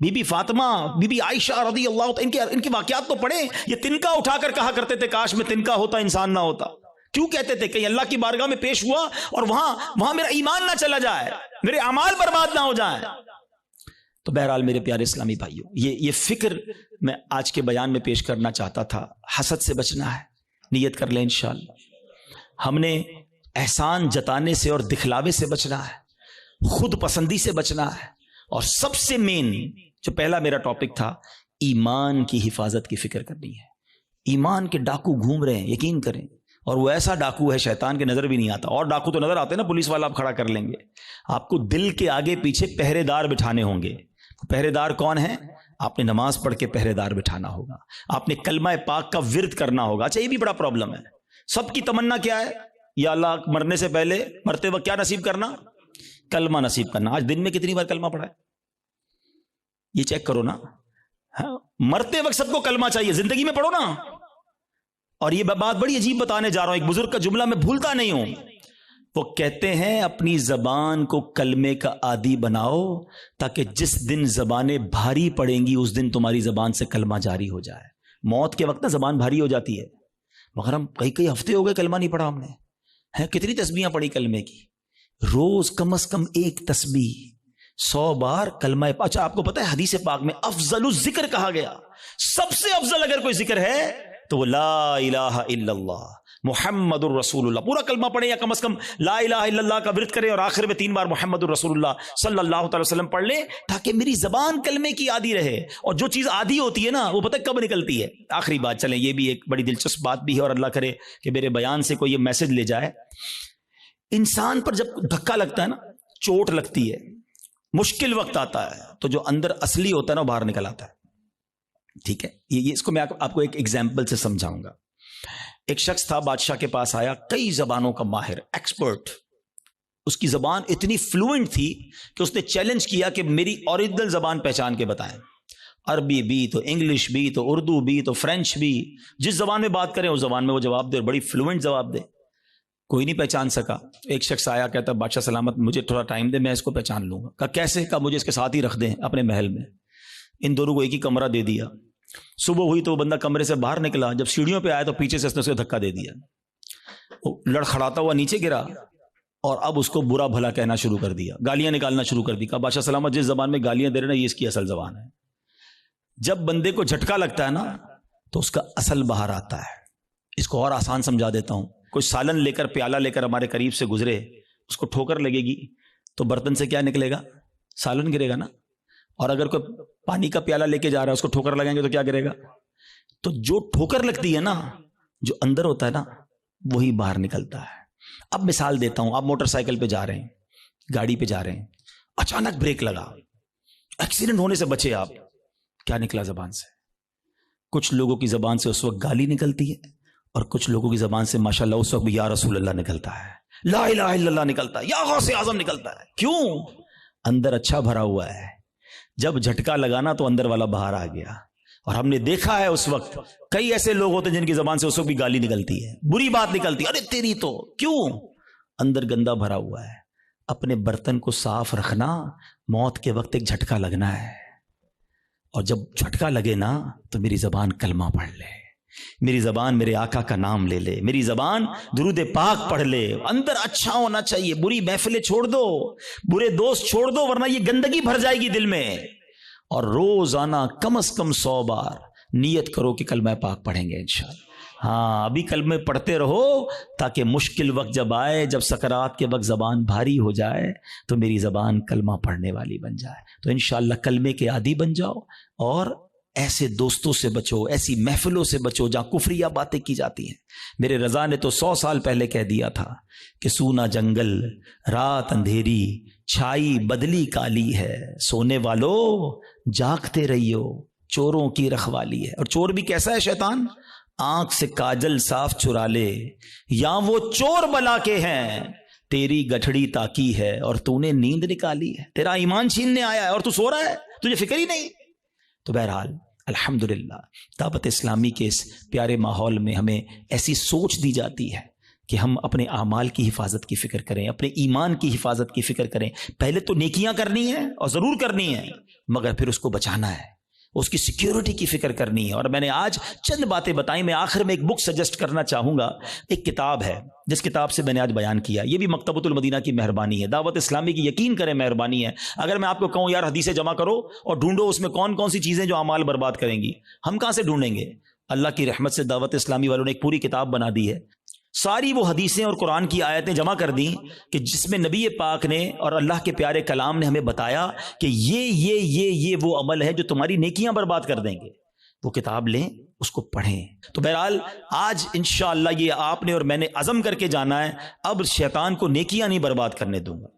بی بی فاطمہ، بی بی عائشہ رضی اللہ عنہ، ان کے واقعات تو پڑھیں۔ یہ تنکا اٹھا کر کہا کرتے تھے کاش میں تنکا ہوتا انسان نہ ہوتا۔ کیوں کہتے تھے؟ کہ اللہ کی بارگاہ میں پیش ہوا اور وہاں میرا ایمان نہ چلا جائے، میرے اعمال برباد نہ ہو جائیں۔ تو بہرحال میرے پیارے اسلامی بھائیوں، یہ فکر میں آج کے بیان میں پیش کرنا چاہتا تھا۔ حسد سے بچنا ہے، نیت کر لیں انشاءاللہ۔ ہم نے احسان جتانے سے اور دکھلاوے سے بچنا ہے، خود پسندی سے بچنا ہے، اور سب سے مین جو پہلا میرا ٹاپک تھا، ایمان کی حفاظت کی فکر کرنی ہے۔ ایمان کے ڈاکو گھوم رہے ہیں، یقین کریں، اور وہ ایسا ڈاکو ہے شیطان کے نظر بھی نہیں آتا۔ اور ڈاکو تو نظر آتے ہیں نا، پولیس والا آپ کھڑا کر لیں گے، آپ کو دل کے آگے پیچھے پہرے دار بٹھانے ہوں گے۔ پہرے دار کون ہیں؟ آپ نے نماز پڑھ کے پہرے دار بٹھانا ہوگا، آپ نے کلمہ پاک کا ورد کرنا ہوگا۔ اچھا، یہ بھی بڑا پرابلم ہے، سب کی تمنا کیا ہے؟ یا اللہ مرنے سے پہلے، مرتے وقت کیا نصیب کرنا؟ کلمہ نصیب کرنا۔ آج دن میں کتنی بار کلمہ پڑھا ہے؟ یہ چیک کرو نا۔ مرتے وقت سب کو کلمہ چاہیے، زندگی میں پڑھو نا۔ اور یہ بات بڑی عجیب بتانے جا رہا ہوں، ایک بزرگ کا جملہ میں بھولتا نہیں ہوں۔ وہ کہتے ہیں اپنی زبان کو کلمے کا عادی بناؤ تاکہ جس دن زبانیں بھاری پڑیں گی اس دن تمہاری زبان سے کلمہ جاری ہو جائے۔ موت کے وقت نا زبان بھاری ہو جاتی ہے، مگر ہم کئی ہفتے ہو گئے کلمہ نہیں پڑھا ہم نے۔ کتنی تسبیحاں پڑھی کلمے کی؟ روز کم از کم ایک تسبیح، 100 بار کلمہ۔ اچھا، آپ کو پتہ ہے حدیث پاک میں افضل الذکر کہا گیا، سب سے افضل اگر کوئی ذکر ہے تو وہ لا الہ الا اللہ محمد الرسول اللہ۔ پورا کلمہ پڑھیں یا کم از کم لا الہ الا اللہ کا ورد کریں اور آخر میں 3 بار محمد الرسول اللہ صلی اللہ تعالی وسلم پڑھ لیں تاکہ میری زبان کلمے کی عادی رہے۔ اور جو چیز عادی ہوتی ہے نا وہ پتہ کب نکلتی ہے؟ آخری بات، چلیں یہ بھی ایک بڑی دلچسپ بات بھی ہے، اور اللہ کرے کہ میرے بیان سے کوئی یہ میسج لے جائے۔ انسان پر جب دھکا لگتا ہے نا، چوٹ لگتی ہے، مشکل وقت آتا ہے، تو جو اندر اصلی ہوتا ہے نا وہ باہر نکل آتا ہے۔ ٹھیک ہے، یہ اس کو میں آپ کو ایک ایگزامپل سے سمجھاؤں گا۔ ایک شخص تھا، بادشاہ کے پاس آیا، کئی زبانوں کا ماہر، ایکسپرٹ، اس کی زبان اتنی فلوئنٹ تھی کہ اس نے چیلنج کیا کہ میری اوریجنل زبان پہچان کے بتائیں۔ عربی بھی تو انگلش بھی تو اردو بھی تو فرینچ بھی، جس زبان میں بات کریں اس زبان میں وہ جواب دے، بڑی فلوئنٹ جواب دے۔ کوئی نہیں پہچان سکا۔ ایک شخص آیا، کہتا بادشاہ سلامت مجھے تھوڑا ٹائم دے، میں اس کو پہچان لوں گا۔ کہا کیسے؟ کہا مجھے اس کے ساتھ ہی رکھ دیں اپنے محل میں۔ ان دونوں کو ایک ہی کمرہ دے دیا، صبح ہوئی تو وہ بندہ کمرے سے باہر نکلا, جب سیڑھیوں پہ آیا تو پیچھے سے اس نے اسے دھکا دے دیا, وہ لڑکھڑاتا ہوا نیچے گرا اور اب اس کو برا بھلا کہنا شروع کر دیا, گالیاں نکالنا شروع کر دی. کہا بادشاہ سلامت جس زبان میں گالیاں دے رہے نا یہ اس کی اصل زبان ہے. جب بندے کو جھٹکا لگتا ہے نا تو اس کا اصل باہر آتا ہے. اس کو اور آسان سمجھا دیتا ہوں. کوئی سالن لے کر پیالہ لے کر ہمارے قریب سے گزرے, اس کو ٹھوکر لگے گی تو برتن سے کیا نکلے گا؟ سالن گرے گا نا. اور اگر کوئی پانی کا پیالہ لے کے جا رہا ہے اس کو ٹھوکر لگائیں گے تو کیا گرے گا؟ تو جو ٹھوکر لگتی ہے نا, جو اندر ہوتا ہے نا, وہی باہر نکلتا ہے. اب مثال دیتا ہوں, آپ موٹر سائیکل پہ جا رہے ہیں, گاڑی پہ جا رہے ہیں, اچانک بریک لگا, ایکسیڈنٹ ہونے سے بچے آپ, کیا نکلا زبان سے؟ کچھ لوگوں کی زبان سے اس وقت گالی نکلتی ہے اور کچھ لوگوں کی زبان سے ماشاءاللہ اس وقت بھی یا رسول اللہ نکلتا ہے, لا الہ الا اللہ نکلتا ہے, یا غوث اعظم نکلتا ہے. کیوں؟ اندر اچھا بھرا ہوا ہے. جب جھٹکا لگانا تو اندر والا باہر آ گیا. اور ہم نے دیکھا ہے اس وقت کئی ایسے لوگ ہوتے ہیں جن کی زبان سے اس وقت بھی گالی نکلتی ہے, بری بات نکلتی ہے, ارے تیری تو. کیوں؟ اندر گندا بھرا ہوا ہے. اپنے برتن کو صاف رکھنا, موت کے وقت ایک جھٹکا لگنا ہے, اور جب جھٹکا لگے نا تو میری زبان کلمہ پڑھ لے, میری زبان میرے آقا کا نام لے لے, میری زبان درود پاک پڑھ لے. اندر اچھا ہونا چاہیے. بری محفلیں چھوڑ دو, برے دوست چھوڑ دو, ورنہ یہ گندگی بھر جائے گی دل میں. اور روزانہ کم از کم 100 بار نیت کرو کہ کلمہ پاک پڑھیں گے انشاءاللہ. ہاں, ابھی کلمے پڑھتے رہو تاکہ مشکل وقت جب آئے, جب سکرات کے وقت زبان بھاری ہو جائے تو میری زبان کلمہ پڑھنے والی بن جائے. تو انشاءاللہ کلمے کے عادی بن جاؤ, اور ایسے دوستوں سے بچو, ایسی محفلوں سے بچو جہاں کفریہ باتیں کی جاتی ہیں. میرے رضا نے تو 100 سال پہلے کہہ دیا تھا کہ سونا جنگل, رات اندھیری, چھائی بدلی کالی ہے, سونے والو جاگتے رہیو, چوروں کی رکھوالی ہے. اور چور بھی کیسا ہے شیطان؟ آنکھ سے کاجل صاف چرا لے, یا وہ چور بلا کے ہیں, تیری گٹھڑی تاکی ہے اور تو نے نیند نکالی ہے. تیرا ایمان چھیننے آیا ہے اور تو سو رہا ہے, تجھے فکر ہی نہیں. تو بہرحال الحمدللہ دعوت اسلامی کے اس پیارے ماحول میں ہمیں ایسی سوچ دی جاتی ہے کہ ہم اپنے اعمال کی حفاظت کی فکر کریں, اپنے ایمان کی حفاظت کی فکر کریں. پہلے تو نیکیاں کرنی ہیں اور ضرور کرنی ہیں, مگر پھر اس کو بچانا ہے, اس کی سیکیورٹی کی فکر کرنی ہے. اور میں نے آج چند باتیں بتائیں. میں آخر میں ایک بک سجیسٹ کرنا چاہوں گا. ایک کتاب ہے جس کتاب سے میں نے آج بیان کیا, یہ بھی مکتبۃ المدینہ کی مہربانی ہے, دعوت اسلامی کی یقین کریں مہربانی ہے. اگر میں آپ کو کہوں یار حدیثیں جمع کرو اور ڈھونڈو اس میں کون کون سی چیزیں جو اعمال برباد کریں گی, ہم کہاں سے ڈھونڈیں گے؟ اللہ کی رحمت سے دعوت اسلامی والوں نے ایک پوری کتاب بنا دی ہے. ساری وہ حدیثیں اور قرآن کی آیتیں جمع کر دیں کہ جس میں نبی پاک نے اور اللہ کے پیارے کلام نے ہمیں بتایا کہ یہ وہ عمل ہے جو تمہاری نیکیاں برباد کر دیں گے. وہ کتاب لیں, اس کو پڑھیں. تو بہرحال آج انشاءاللہ یہ آپ نے اور میں نے عزم کر کے جانا ہے, اب شیطان کو نیکیاں نہیں برباد کرنے دوں گا.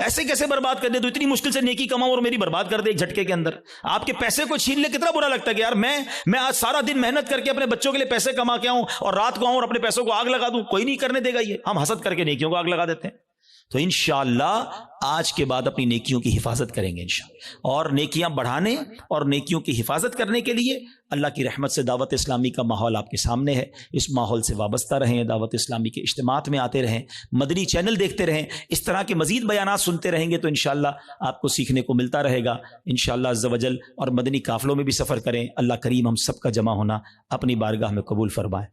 ایسے کیسے برباد کر دے؟ تو اتنی مشکل سے نیکی کماؤں اور میری برباد کر دے ایک جھٹکے کے اندر. آپ کے پیسے کو چھین لے, کتنا برا لگتا ہے کہ یار میں آج سارا دن محنت کر کے اپنے بچوں کے لیے پیسے کما کے آؤں اور رات کو آؤں اور اپنے پیسوں کو آگ لگا دوں. کوئی نہیں کرنے دے گا یہ. ہم حسد کر کے نیکیوں کو آگ لگا دیتے ہیں. تو انشاءاللہ آج کے بعد اپنی نیکیوں کی حفاظت کریں گے انشاءاللہ, اور نیکیاں بڑھانے اور نیکیوں کی حفاظت کرنے کے لیے اللہ کی رحمت سے دعوت اسلامی کا ماحول آپ کے سامنے ہے. اس ماحول سے وابستہ رہیں, دعوت اسلامی کے اجتماعات میں آتے رہیں, مدنی چینل دیکھتے رہیں, اس طرح کے مزید بیانات سنتے رہیں گے تو انشاءاللہ آپ کو سیکھنے کو ملتا رہے گا انشاءاللہ عز و جل. اور مدنی قافلوں میں بھی سفر کریں. اللہ کریم ہم سب کا جمع ہونا اپنی بارگاہ میں قبول فرمائے.